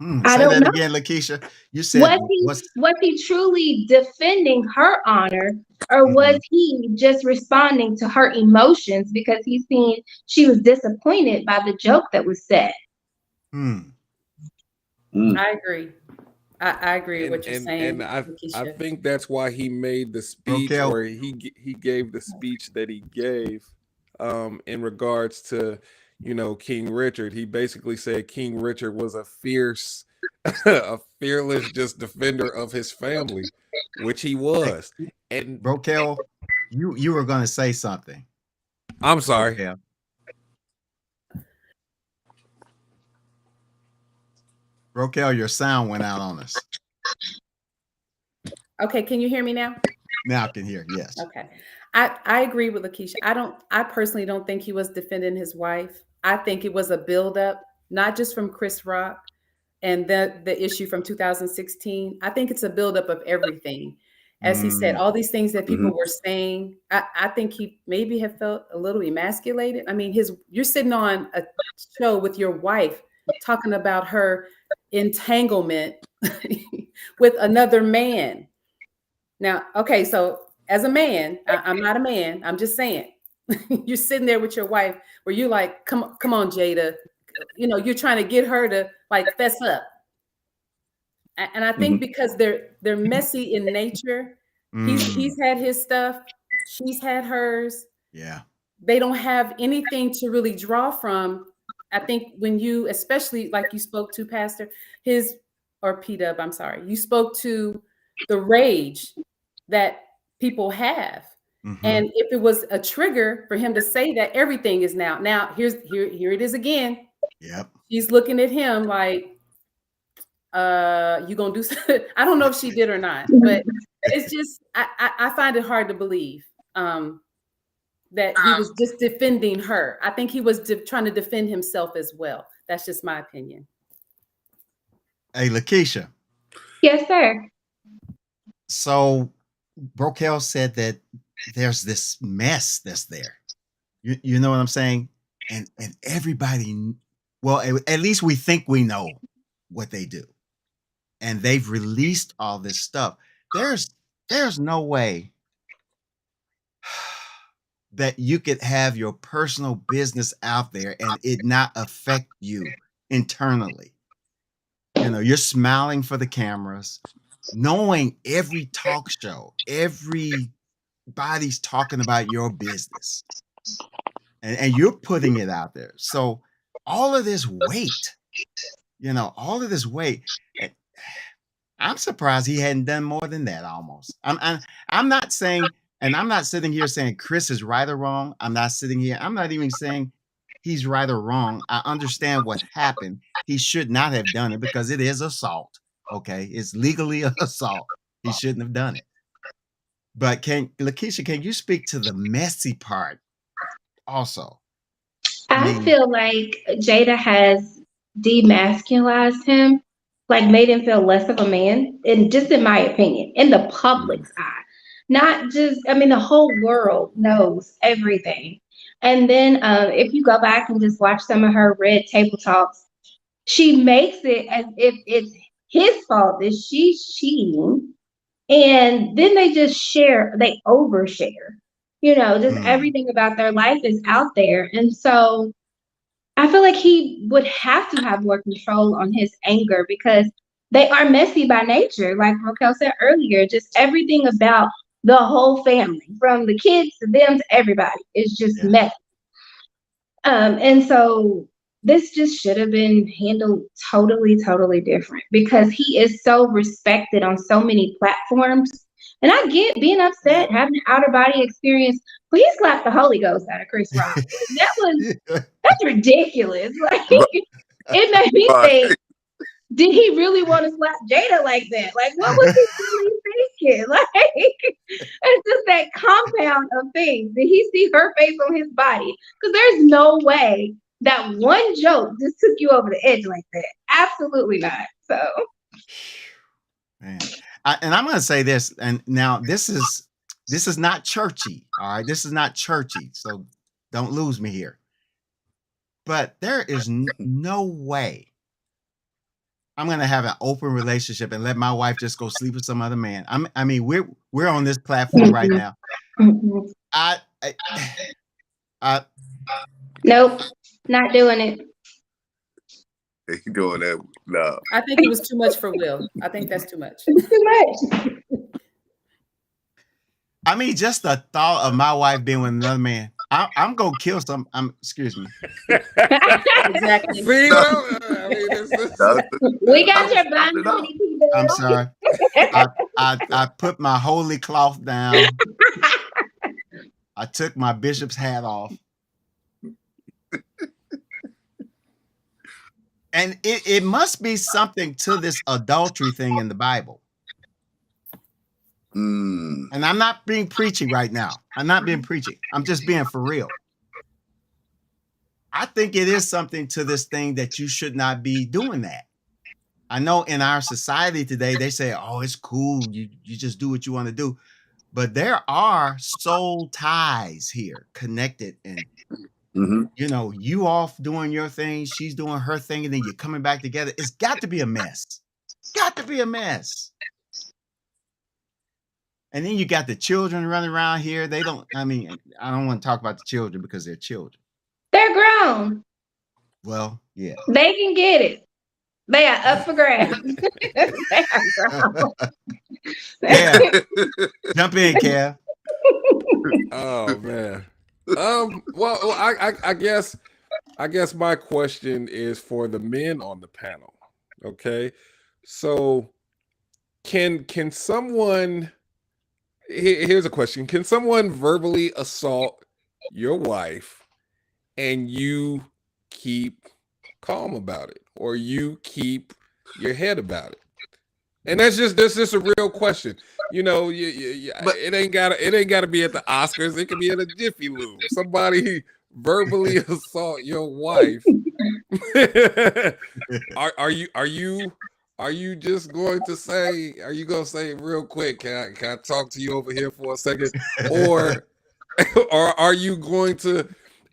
I Say don't that know. again, Lakeisha. You said Was he truly defending her honor, or was Mhm. he just responding to her emotions because he seen she was disappointed by the joke that was said? Hmm. I agree. I agree with what you're And saying, I Lakeisha. think that's why he made the speech, Rokel, or he gave the speech that he gave, in regards to, King Richard. He basically said King Richard was a fierce, a fearless just defender of his family, which he hey, was. And Rokel, you were going to say something. I'm sorry. Rokel. Rokel, your sound went out on us. Okay, can you hear me now? Now I can hear. Yes. Okay. I agree with Lakeisha. I personally don't think he was defending his wife. I think it was a buildup, not just from Chris Rock and the issue from 2016. I think it's a buildup of everything. As he said, Mm, all these things that Mm-hmm. people were saying, I think he maybe have felt a little emasculated. I mean, you're sitting on a show with your wife talking about her entanglement with another man. Now, okay, so as a man, I'm not a man. I'm just saying, you're sitting there with your wife, where you're like, come on, Jada. You're trying to get her to like fess up. And I think Mm-hmm. because they're messy in nature, mm, he's had his stuff, she's had hers. yeah. They don't have anything to really draw from. I think when you, especially like you spoke to Pastor, his or pdubb, I'm sorry, you spoke to the rage that people have. Mm-hmm. And if it was a trigger for him to say that, everything is now here it is again. Yep. She's looking at him like, you gonna do something? I don't know if she did or not, but it's just I find it hard to believe that he was just defending her. I think he was trying to defend himself as well. That's just my opinion. Hey, Lakeisha. Yes, sir. So Brokel said that there's this mess that's there. You know what I'm saying? And everybody, well, at least we think we know what they do, and they've released all this stuff. There's no way that you could have your personal business out there and it not affect you internally. You're smiling for the cameras, knowing every talk show, everybody's talking about your business, and you're putting it out there. So all of this weight, all of this weight. eh, I'm surprised he hadn't done more than that almost. I'm not saying, and I'm not sitting here saying Chris is right or wrong. I'm not even saying he's right or wrong. I understand what happened. He should not have done it because it is assault. Okay. It's legally assault. He shouldn't have done it. But Lakeisha, can you speak to the messy part also? I I mean, feel like Jada has demasculized him, like made him feel less of a man, and just in my opinion, in the Mm-hmm. public's eye. Not just, I mean, the whole world knows everything. And then if you go back and just watch some of her red table talks, she makes it as if it's his fault that she's cheating. And then they overshare. Just mm, everything about their life is out there. And so I feel like he would have to have more control on his anger because they are messy by nature. Like Raquel said earlier, just everything about the whole family, from the kids to them to everybody, is just Yeah. messy. And so this just should have been handled totally, totally different because he is so respected on so many platforms. And I get being Yeah. upset, having an outer body experience, but he slapped the Holy Ghost out of Chris Rock. That's ridiculous. Like it made me Right. think, did he really want to slap Jada like that? Like what was he really thinking? Like it's just that compound of things. Did he see her face on his body? Because there's no way that one joke just took you over the edge like that. Absolutely not. So Man. And I'm going to say this, and now this is not churchy. All right. This is not churchy. So don't lose me here. But there is no way I'm going to have an open relationship and let my wife just go sleep with some other man. I mean, we're on this platform right now. I nope, not doing it. He doing that. No. I think it was too much for Will. I think that's too much. It's too much. I mean, just the thought of my wife being with another man, I'm gonna kill some. Excuse me. Exactly. See, We got your blind honey, pdubb. I'm sorry. I put my holy cloth down. I took my bishop's hat off. And it must be something to this adultery thing in the Bible. And I'm not being preachy right now. I'm not being preachy. I'm just being for real. I think it is something to this thing that you should not be doing that. I know in our society today, they say, oh, it's cool. You just do what you want to do. But there are soul ties here connected. And, you know, you off doing your thing, she's doing her thing, and then you're coming back together. It's got to be a mess. Got to be a mess. And then you got the children running around here. They don't, I mean, I don't want to talk about the children because they're children. They're grown. Well, yeah. They can get it. They are up for grabs. They are grown. Yeah. Jump in, Kev. Oh man. Well, I guess my question is for the men on the panel. Okay, so can someone? Here's a question: can someone verbally assault your wife, and you keep calm about it, or you keep your head about it? And that's just a real question. You know, but it ain't gotta be at the Oscars. It could be at a Jiffy Lube. Somebody verbally assault your wife. Are you just going to say? Are you gonna say real quick? Can I talk to you over here for a second? Or are you going to?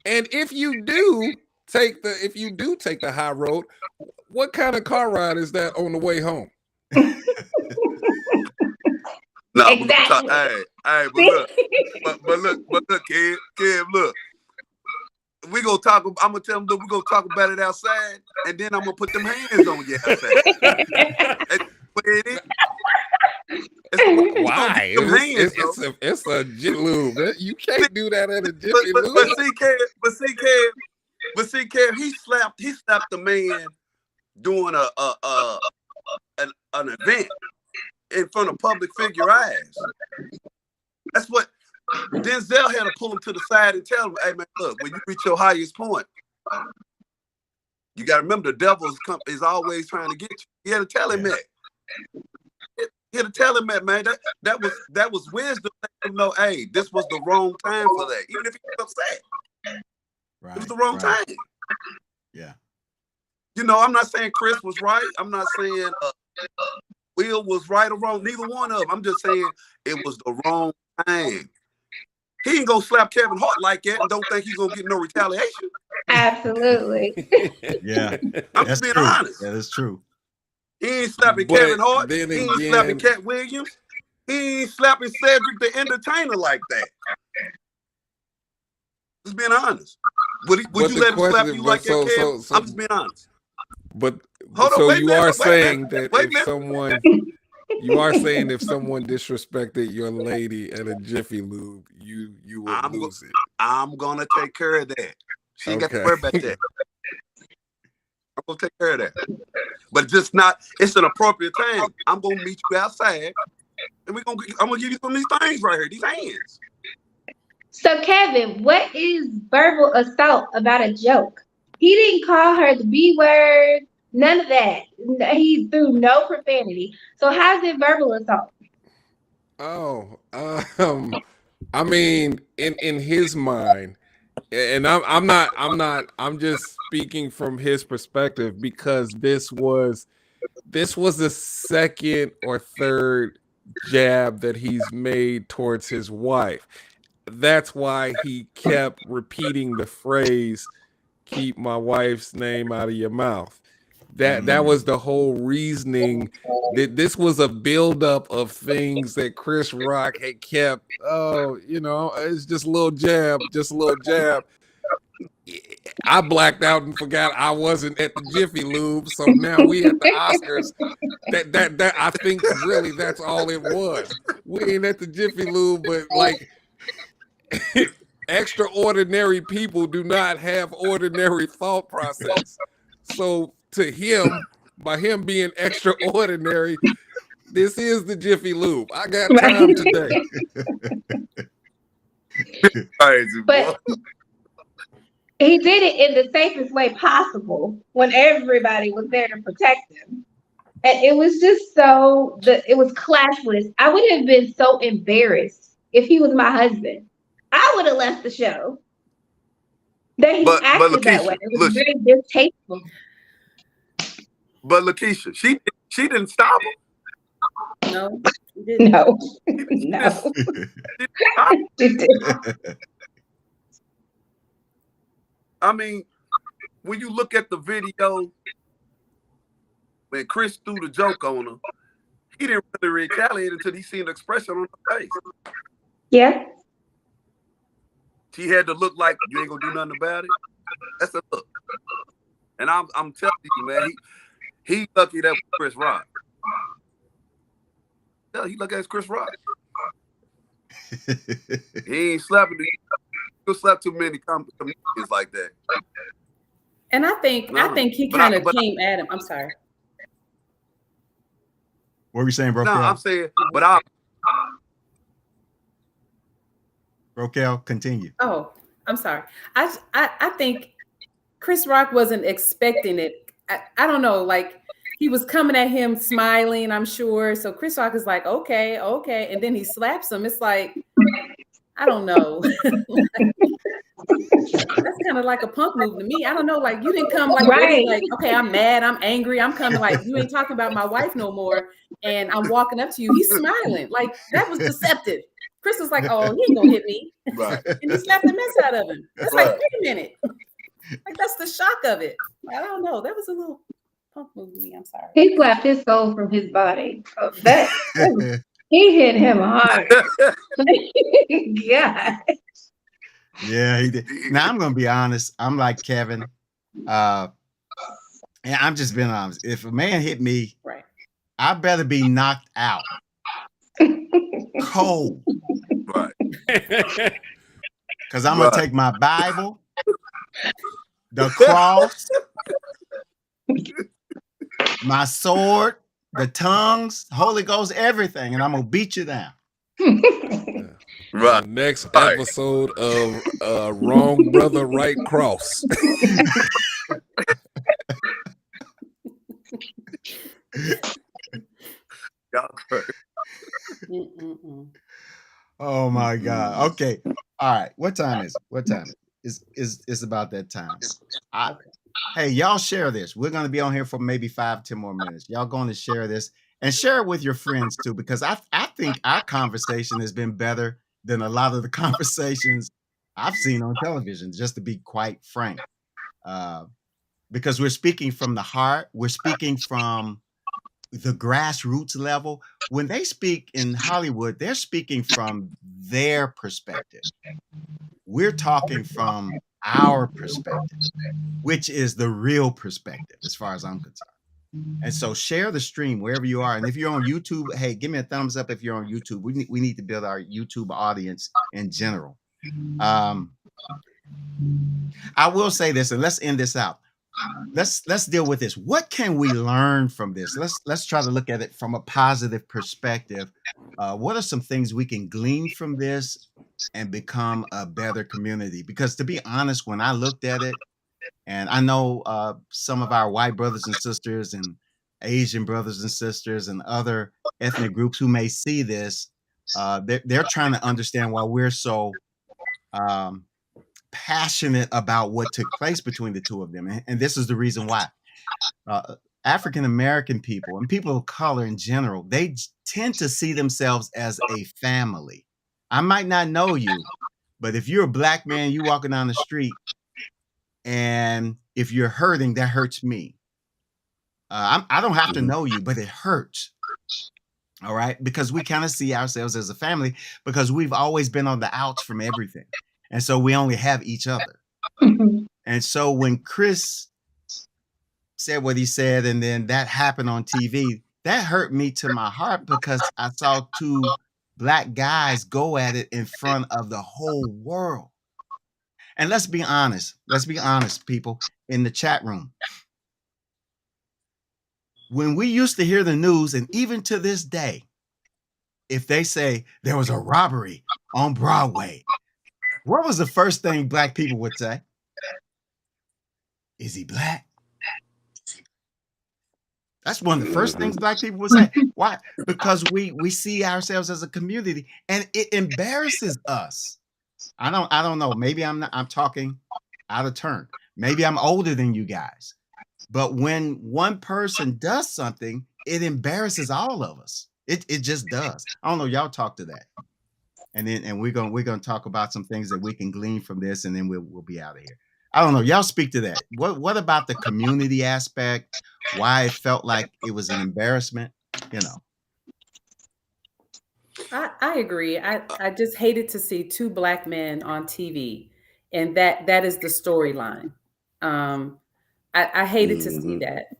And if you do take the high road, what kind of car ride is that on the way home? No, Exactly. but look, kid, look. We gonna talk. I'm gonna tell them that we gonna talk about it outside, and then I'm gonna put them hands on you outside. Why? It's a Jiffy Lube. You can't do that at a Jiffy Lube. But see, Kev, he slapped the man doing an event in front of public figure eyes. That's what Denzel had to pull him to the side and tell him, hey man, look, when you reach your highest point, you gotta remember the devil is always trying to get you. He had to tell him that. He had to tell him that, man. That was wisdom. Let him know, hey, this was the wrong time for that. Even if he was upset. Right, it was the wrong time. Yeah. You know, I'm not saying Chris was right. I'm not saying Will was right or wrong. Neither one of them. I'm just saying it was the wrong time. He ain't gonna slap Kevin Hart like that and don't think he's gonna get no retaliation. Absolutely. Yeah. I'm just being honest. Yeah, that's true. He ain't slapping Kevin Hart. He ain't slapping Cat Williams. He ain't slapping Cedric the Entertainer like that. Just being honest. Would you let him slap you like that, Kev? So I'm just being honest. But Hold on, so wait a you minute, are wait a minute, saying that wait a if minute. someone you are saying if someone disrespected your lady at a Jiffy Lube, you would lose it. I'm gonna take care of that. She ain't got to worry about that. I'm gonna take care of that. But just not. It's an appropriate time. I'm gonna meet you outside, and I'm gonna give you some of these things right here. These hands. So, Kevin, what is verbal assault about a joke? He didn't call her the B word, none of that. He threw no profanity. So, how's it verbal assault? Oh, I mean, in his mind, and I'm just speaking from his perspective because this was the second or third jab that he's made towards his wife. That's why he kept repeating the phrase, keep my wife's name out of your mouth. That was the whole reasoning. That this was a buildup of things that Chris Rock had kept. Oh, it's just a little jab, just a little jab. I blacked out and forgot I wasn't at the Jiffy Lube, so now we at the Oscars. That I think really that's all it was. We ain't at the Jiffy Lube, but like extraordinary people do not have ordinary thought process. So to him, by him being extraordinary, this is the Jiffy Lube. I got time today. But he did it in the safest way possible when everybody was there to protect him. And it was just it was classless. I would have been so embarrassed if he was my husband. I would have left the show. That he acted that way. It was very distasteful. But Lakeisha, she didn't stop him. No, she didn't. No. No. She didn't. I mean, when you look at the video, when Chris threw the joke on her, he didn't really retaliate until he seen the expression on her face. Yeah. She had to look like you ain't gonna do nothing about it. That's a look. And I'm telling you, man, he lucky that was Chris Rock. Yeah, he lucky that's Chris Rock. He ain't slapping you. He'll slap too many comedians like that. And I think he kind of came at him. I'm sorry. What were you saying, Brokel? No, I'm saying, but Brokel, continue. Oh, I'm sorry. I think Chris Rock wasn't expecting it. I don't know, like he was coming at him smiling, I'm sure. So Chris Rock is like, okay. And then he slaps him. It's like, I don't know. That's kind of like a punk move to me. I don't know. Like you didn't come like, right. Really, like, okay, I'm mad, I'm angry. I'm coming like, you ain't talking about my wife no more. And I'm walking up to you. He's smiling. Like that was deceptive. Chris was like, oh, he ain't gonna hit me. Right. And he slapped the mess out of him. It's like, wait a minute. Like that's the shock of it. I don't know. That was a little punk move to me. I'm sorry. He slapped his soul from his body. Oh, he hit him hard. Yeah. Yeah, he did. Now I'm gonna be honest. I'm like Kevin. And I'm just being honest. If a man hit me, right, I better be knocked out. Cold. Right. Because I'm gonna take my Bible, the cross, my sword, the tongues, Holy Ghost, everything, and I'm gonna beat you down. Right. Next episode of Wrong Brother, Right Cross. Oh my God. Okay. All right. What time is it? What time is it's about that time. Hey, y'all share this. We're gonna be on here for maybe 5-10 more minutes. Y'all going to share this and share it with your friends too, because I think our conversation has been better than a lot of the conversations I've seen on television, just to be quite frank. Because we're speaking from the heart, we're speaking from the grassroots level. When they speak in Hollywood, they're speaking from their perspective. We're talking from our perspective, which is the real perspective as far as I'm concerned. And so share the stream wherever you are. And if you're on YouTube, hey, give me a thumbs up if you're on YouTube. We need to build our YouTube audience in general. I will say this, and let's end this out. Let's deal with this. What can we learn from this? Let's try to look at it from a positive perspective. What are some things we can glean from this and become a better community? Because to be honest, when I looked at it, and I know some of our white brothers and sisters and Asian brothers and sisters and other ethnic groups who may see this, they're trying to understand why we're so passionate about what took place between the two of them. And this is the reason why. African American people and people of color in general, they tend to see themselves as a family. I might not know you, but if you're a black man, you walking down the street, and if you're hurting, that hurts me. I don't have to know you, but it hurts. All right, because we kind of see ourselves as a family because we've always been on the outs from everything, and so we only have each other. And so when Chris said what he said, and then that happened on TV, that hurt me to my heart because I saw two black guys go at it in front of the whole world. And let's be honest, people in the chat room. When we used to hear the news, and even to this day, if they say there was a robbery on Broadway, what was the first thing black people would say? Is he black? That's one of the first things black people would say. Why? Because we see ourselves as a community, and it embarrasses us. I don't know. Maybe I'm talking out of turn. Maybe I'm older than you guys. But when one person does something, it embarrasses all of us. It just does. I don't know. Y'all talk to that. And we're gonna talk about some things that we can glean from this, and then we'll be out of here. I don't know. Y'all speak to that. What about the community aspect? Why it felt like it was an embarrassment? You know. I agree. I just hated to see two black men on TV, and that is the storyline. I hated to see that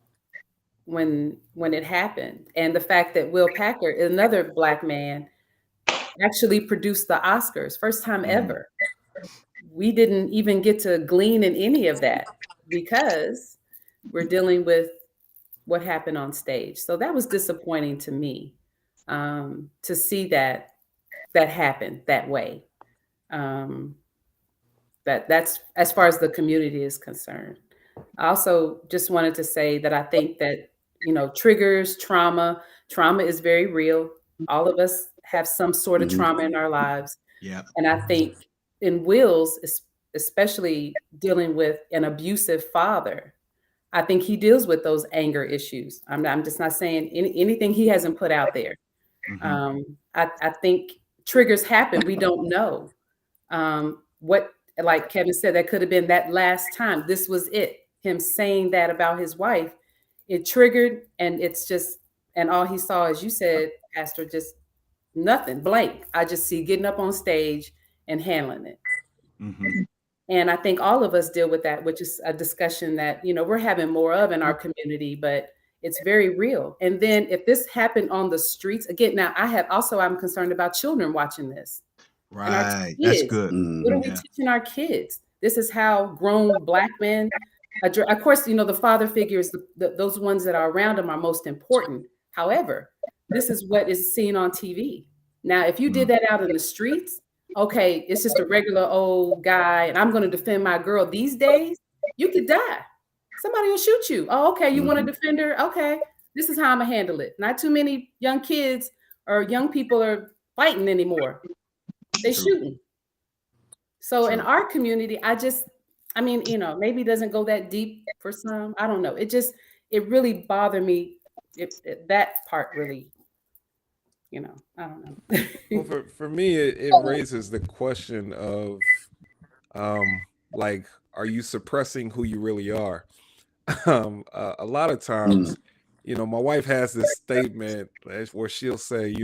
when it happened, and the fact that Will Packer, another black man, actually produced the Oscars, first time ever. We didn't even get to glean in any of that because we're dealing with what happened on stage. So that was disappointing to me, to see that happened that way. That's as far as the community is concerned. I also just wanted to say that I think that, triggers, trauma is very real. All of us have some sort of trauma in our lives. Yeah. And I think in Will's, especially dealing with an abusive father, I think he deals with those anger issues. I'm just not saying anything he hasn't put out there. I think triggers happen. We don't know. What, like Kevin said, that could have been that last time. This was it. Him saying that about his wife, it triggered, and it's just, and all he saw, as you said, Pastor, just nothing, blank. I just see getting up on stage and handling it. And I think all of us deal with that, which is a discussion that, we're having more of in our community, but it's very real. And then if this happened on the streets, again, now I'm concerned about children watching this. Right. That's good. What are we teaching our kids? This is how grown black men, of course, the father figures, those ones that are around them are most important. However, this is what is seen on TV. Now, if you did that out in the streets, okay, it's just a regular old guy, and I'm going to defend my girl these days, you could die. Somebody will shoot you. Oh, okay, you want to defend her? Okay, this is how I'm going to handle it. Not too many young kids or young people are fighting anymore. They shooting. So in our community, maybe it doesn't go that deep for some. I don't know. It really bothered me. That part really, I don't know. Well, for me, it raises the question of, are you suppressing who you really are? A lot of times, my wife has this statement where she'll say,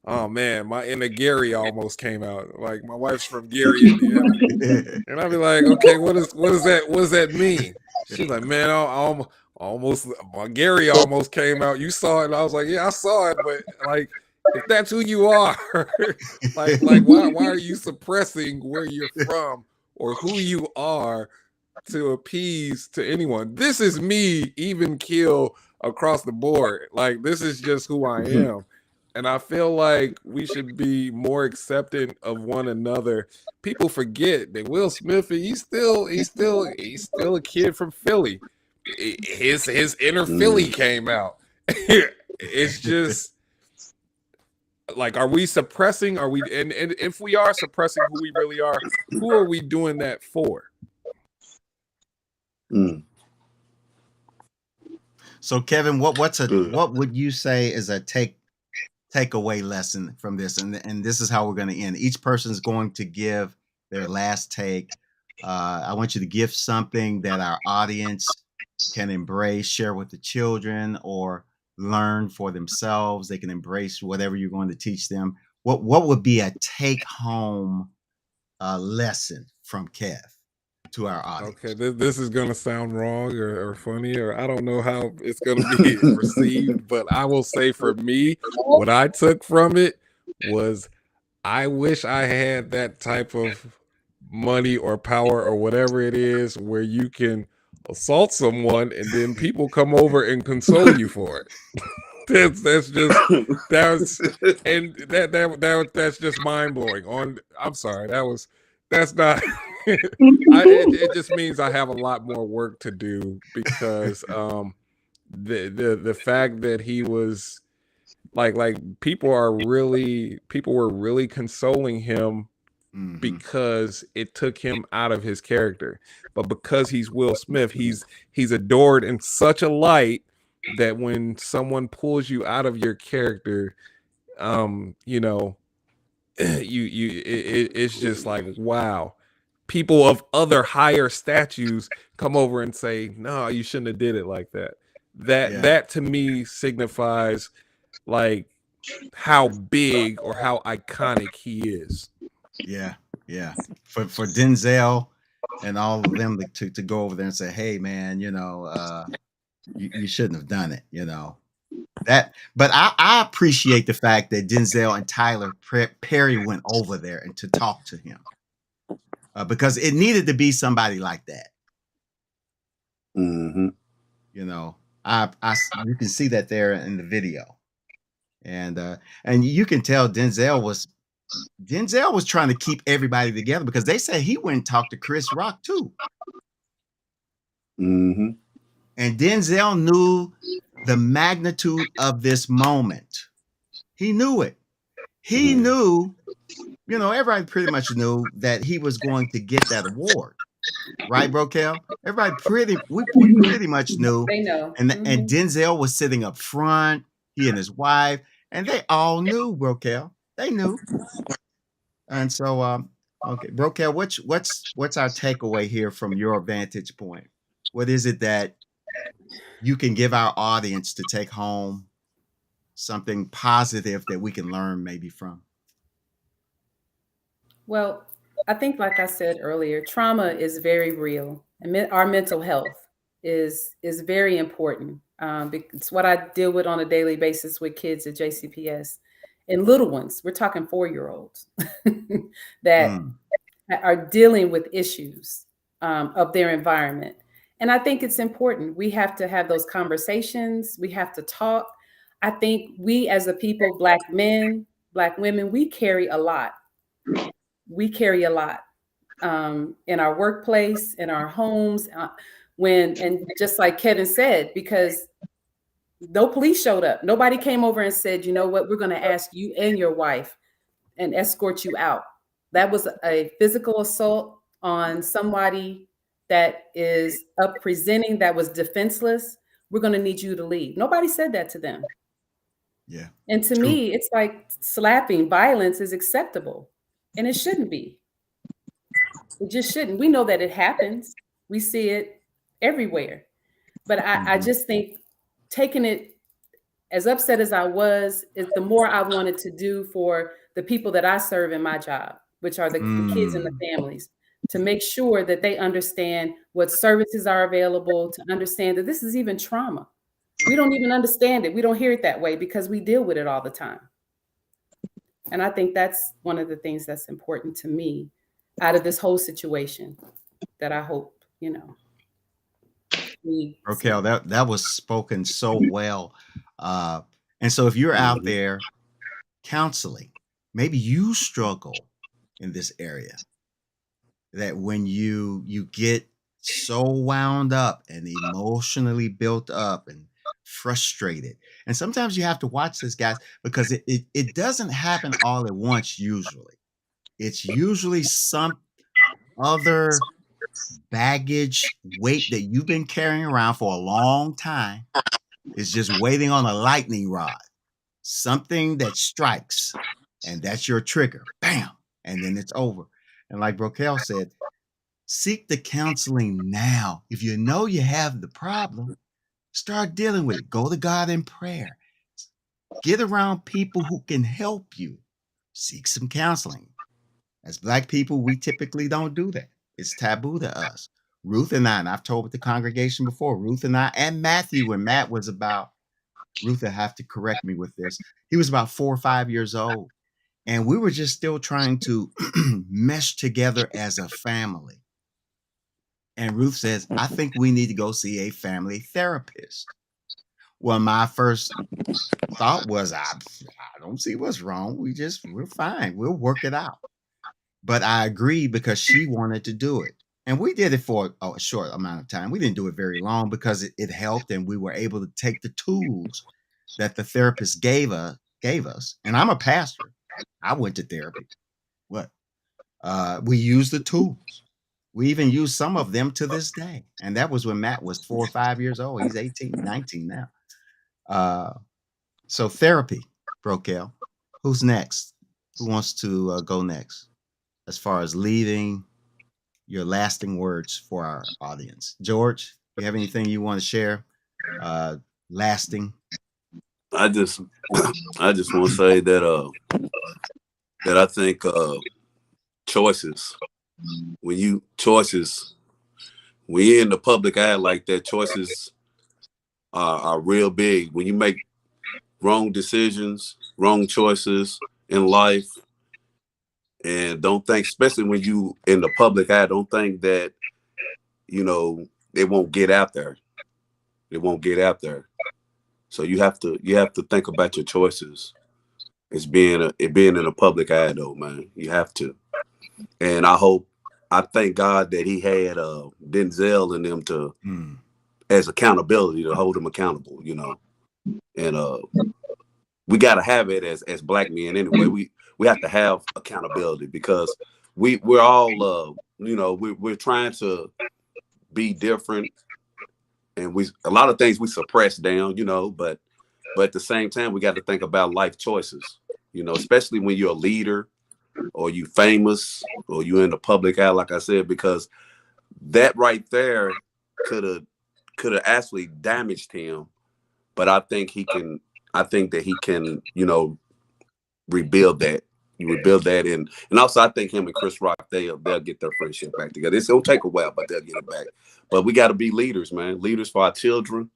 oh man, my inner Gary almost came out. Like my wife's from Gary, Indiana, and I'd be like, okay, what does that? What does that mean? She's like, man, I almost my Gary almost came out. You saw it, and I was like, yeah, I saw it, but like, if that's who you are, like why are you suppressing where you're from or who you are to appease to anyone? This is me, even kill across the board. Like this is just who I am. And I feel like we should be more accepting of one another. People forget that Will Smith, he's still a kid from Philly. His inner Philly came out. It's just like, are we suppressing? Are we and if we are suppressing who we really are, who are we doing that for? So Kevin, what would you say is a takeaway lesson from this? And this is how we're going to end. Each person's going to give their last take. I want you to give something that our audience can embrace, share with the children, or learn for themselves. They can embrace whatever you're going to teach them. What would be a take home lesson from Kev to our audience? Okay, this is gonna sound wrong or funny, or I don't know how it's gonna be received, but I will say for me, what I took from it was I wish I had that type of money or power or whatever it is where you can assault someone and then people come over and console you for it. That's just mind blowing. I'm sorry, that's not. It just means I have a lot more work to do because the fact that he was like people were really consoling him because it took him out of his character. But because he's Will Smith, he's adored in such a light that when someone pulls you out of your character, it's just like, wow. People of other higher statues come over and say, no, you shouldn't have did it like that. That to me signifies like how big or how iconic he is. Yeah. For Denzel and all of them to go over there and say, hey man, you shouldn't have done it, that. But I appreciate the fact that Denzel and Tyler Perry went over there and to talk to him because it needed to be somebody like that. You can see that there in the video, and you can tell Denzel was trying to keep everybody together because they said he went and talked to Chris Rock too. And Denzel knew the magnitude of this moment. He knew it. He knew, everybody pretty much knew that he was going to get that award. Right, Brokel? Everybody we pretty much knew. They know. And Denzel was sitting up front, he and his wife, and they all knew, Brokel. They knew. And so okay, Brokel, what's our takeaway here from your vantage point? What is it that you can give our audience to take home, something positive that we can learn maybe from? Well, I think, like I said earlier, trauma is very real, and our mental health is very important. It's what I deal with on a daily basis with kids at JCPS and little ones. We're talking 4-year-olds that are dealing with issues of their environment. And I think it's important. We have to have those conversations. We have to talk. I think we as a people, Black men, Black women, we carry a lot. We carry a lot in our workplace, in our homes, and just like Kevin said, because no police showed up. Nobody came over and said, you know what, we're going to ask you and your wife and escort you out. That was a physical assault on somebody that is up presenting, that was defenseless. We're going to need you to leave. Nobody said that to them. Yeah. And to me, it's like slapping. Violence is acceptable, and it shouldn't be. It just shouldn't. We know that it happens. We see it everywhere. But I just think taking it as upset as I was, the more I wanted to do for the people that I serve in my job, which are the kids and the Mm. families, to make sure that they understand what services are available, to understand that this is even trauma. We don't even understand it. We don't hear it that way because we deal with it all the time. And I think that's one of the things that's important to me out of this whole situation that I hope, we see. Raquel, that was spoken so well. Uh, and so if you're out Mhm. there counseling, maybe you struggle in this area, that when you get so wound up and emotionally built up and frustrated, and sometimes you have to watch this, guys, because it doesn't happen all at once. Usually it's usually some other baggage, weight that you've been carrying around for a long time is just waiting on a lightning rod, something that strikes, and that's your trigger. Bam, and then it's over. And like Broquel said, seek the counseling now. If you know you have the problem, start dealing with it. Go to God in prayer. Get around people who can help you. Seek some counseling. As Black people, we typically don't do that. It's taboo to us. Ruth and I, and I've told the congregation before, Ruth and I, and Matthew, when Matt was about, Ruth will have to correct me with this, he was about 4 or 5 years old. And we were just still trying to mesh together as a family. And Ruth says, I think we need to go see a family therapist. Well, my first thought was, I don't see what's wrong. We're fine. We'll work it out. But I agreed because she wanted to do it. And we did it for a short amount of time. We didn't do it very long because it helped, and we were able to take the tools that the therapist gave us. And I'm a pastor. I went to therapy. What? We used the tools. We even use some of them to this day. And that was when Matt was 4 or 5 years old. He's 18, 19 now. So therapy, Brokel. Who's next? Who wants to go next as far as leaving your lasting words for our audience? George, you have anything you want to share? Lasting. I just I just want to say that I think choices when you're in the public eye like that, choices are real big. When you make wrong decisions, wrong choices in life, and don't think, especially when you in the public eye, don't think that it won't get out there. It won't get out there. So you have to think about your choices. It's being in the public eye though, man. You have to. And I thank God that he had Denzel in them to as accountability, to hold them accountable, And we gotta have it as Black men anyway. We have to have accountability because we're all we're trying to be different, and a lot of things we suppress down, but at the same time we got to think about life choices, especially when you're a leader or you famous or you in the public eye, like I said, because that right there could have actually damaged him. But I think that he can, rebuild that. You rebuild that, and also I think him and Chris Rock, they'll get their friendship back together. It'll take a while, but they'll get it back. But we got to be leaders, man. Leaders for our children,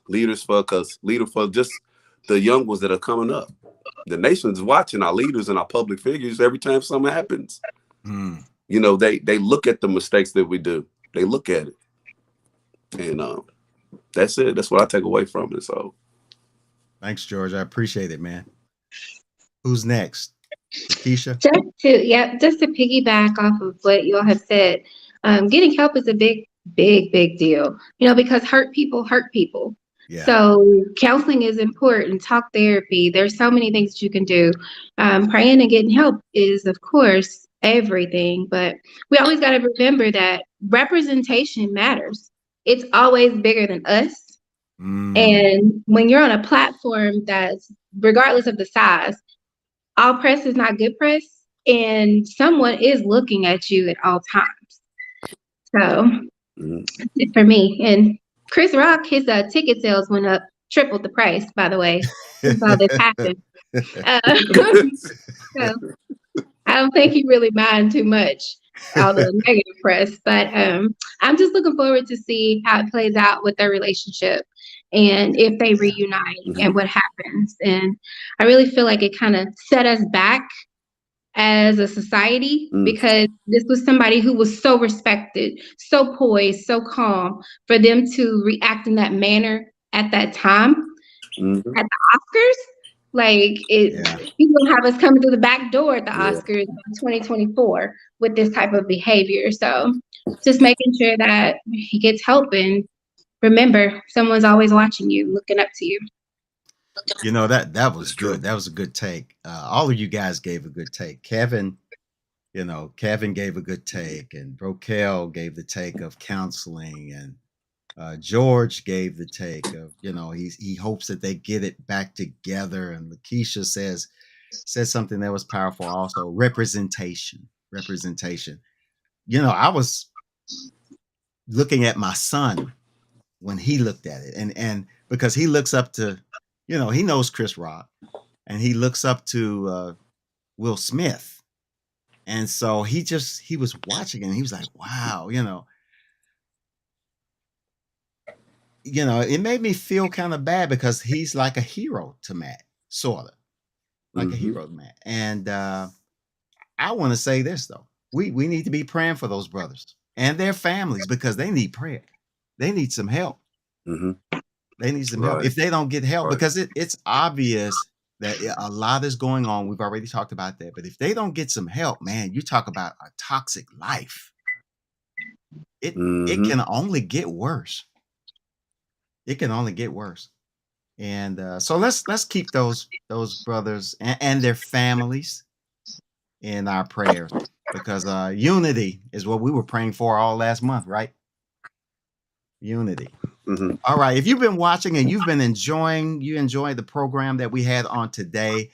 leaders for just the young ones that are coming up. The nation's watching our leaders and our public figures every time something happens. They look at the mistakes that we do. They look at it, and that's it. That's what I take away from it. So, Thanks, George. I appreciate it, man. Who's next? Keisha? Just to piggyback off of what you all have said, getting help is a big, big, big deal, because hurt people hurt people. Yeah. So counseling is important, talk therapy. There's so many things that you can do. Praying and getting help is, of course, everything, but we always got to remember that representation matters. It's always bigger than us. And when you're on a platform that's, regardless of the size, all press is not good press, and someone is looking at you at all times. So that's it for me. And Chris Rock, his ticket sales went up tripled the price, by the way, since all this happened. So I don't think he really mind too much all the negative press, but I'm just looking forward to see how it plays out with their relationship and if they reunite and what happens. And I really feel like it kind of set us back as a society because this was somebody who was so respected, so poised, so calm. For them to react in that manner at that time at the Oscars, like he's gonna have us coming through the back door at the Oscars in 2024 with this type of behavior. So just making sure that he gets help, and remember, someone's always watching you, looking up to you. You know, that was good. That was a good take. All of you guys gave a good take. Kevin gave a good take, and Brokel gave the take of counseling, and George gave the take of, he hopes that they get it back together. And Lakeisha said something that was powerful also. Representation. I was looking at my son when he looked at it, and because he looks up to, he knows Chris Rock, and he looks up to Will Smith. And so he was watching it and he was like, wow, it made me feel kind of bad because he's like a hero to Matt, sort of like a hero to Matt. And I want to say this though, we need to be praying for those brothers and their families because they need prayer. They need some help. They need some help. If they don't get help, because it's obvious that a lot is going on. We've already talked about that. But if they don't get some help, man, you talk about a toxic life. It can only get worse. It can only get worse. And so let's keep those brothers and their families in our prayers, because unity is what we were praying for all last month, right? Unity. All right. If you've been watching and you've been enjoying the program that we had on today,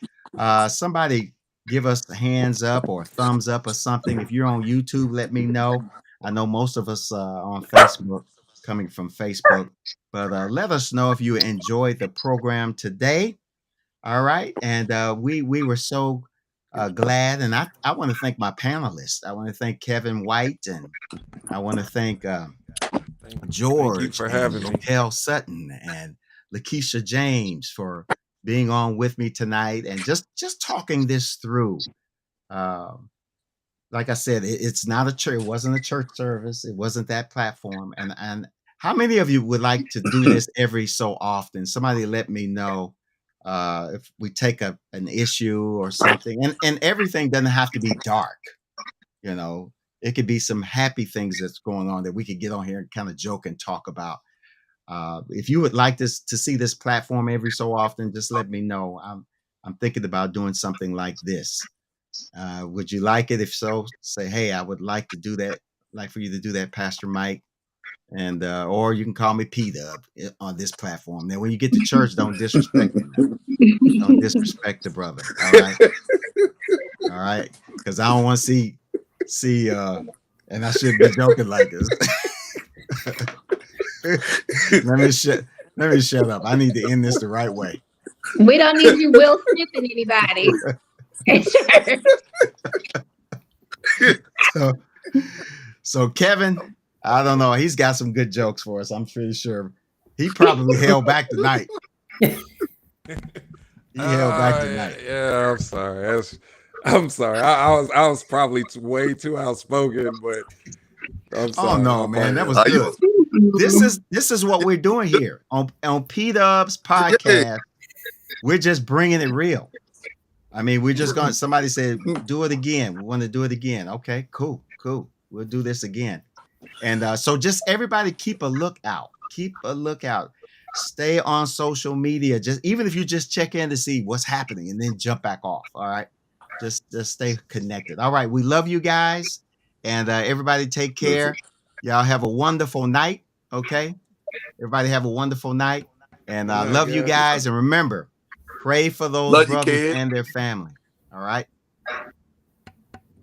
somebody give us a hands up or a thumbs up or something. If you're on YouTube, let me know. I know most of us on Facebook, coming from Facebook, but let us know if you enjoyed the program today. All right. And we were so glad. And I want to thank my panelists. I want to thank Kevin White, and I want to thank George, thank you for having me. Raquel Sutton, and Lakeisha James for being on with me tonight and just talking this through. Like I said, it's not a church. It wasn't a church service. It wasn't that platform. And how many of you would like to do this every so often? Somebody let me know if we take an issue or something. And everything doesn't have to be dark. It could be some happy things that's going on that we could get on here and kind of joke and talk about. If you would like to see this platform every so often, just let me know. I'm thinking about doing something like this. Would you like it? If so, say, hey, I would like to do that. Like for you to do that, Pastor Mike. And or you can call me pdubb on this platform. Now, when you get to church, don't disrespect me. Don't disrespect the brother. All right, because I don't want to see and I shouldn't be joking like this. let me shut up. I need to end this the right way. We don't need you Will Smithing anybody. So Kevin, I don't know. He's got some good jokes for us. I'm pretty sure he probably held back tonight. He held back tonight. Yeah, I'm sorry. I was probably way too outspoken, but I'm sorry. Oh no, man, that was good. This is what we're doing here on pdubb's podcast. We're just bringing it real. I mean, we're just going. Somebody said, "Do it again." We want to do it again. Okay, cool. We'll do this again. And so, just everybody, keep a lookout. Stay on social media. Just even if you just check in to see what's happening, and then jump back off. All right. Just stay connected. All right. We love you guys. And everybody take care. Y'all have a wonderful night. Okay. Everybody have a wonderful night. And I love you guys. And remember, pray for those brothers and their family. All right.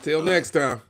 Till next time.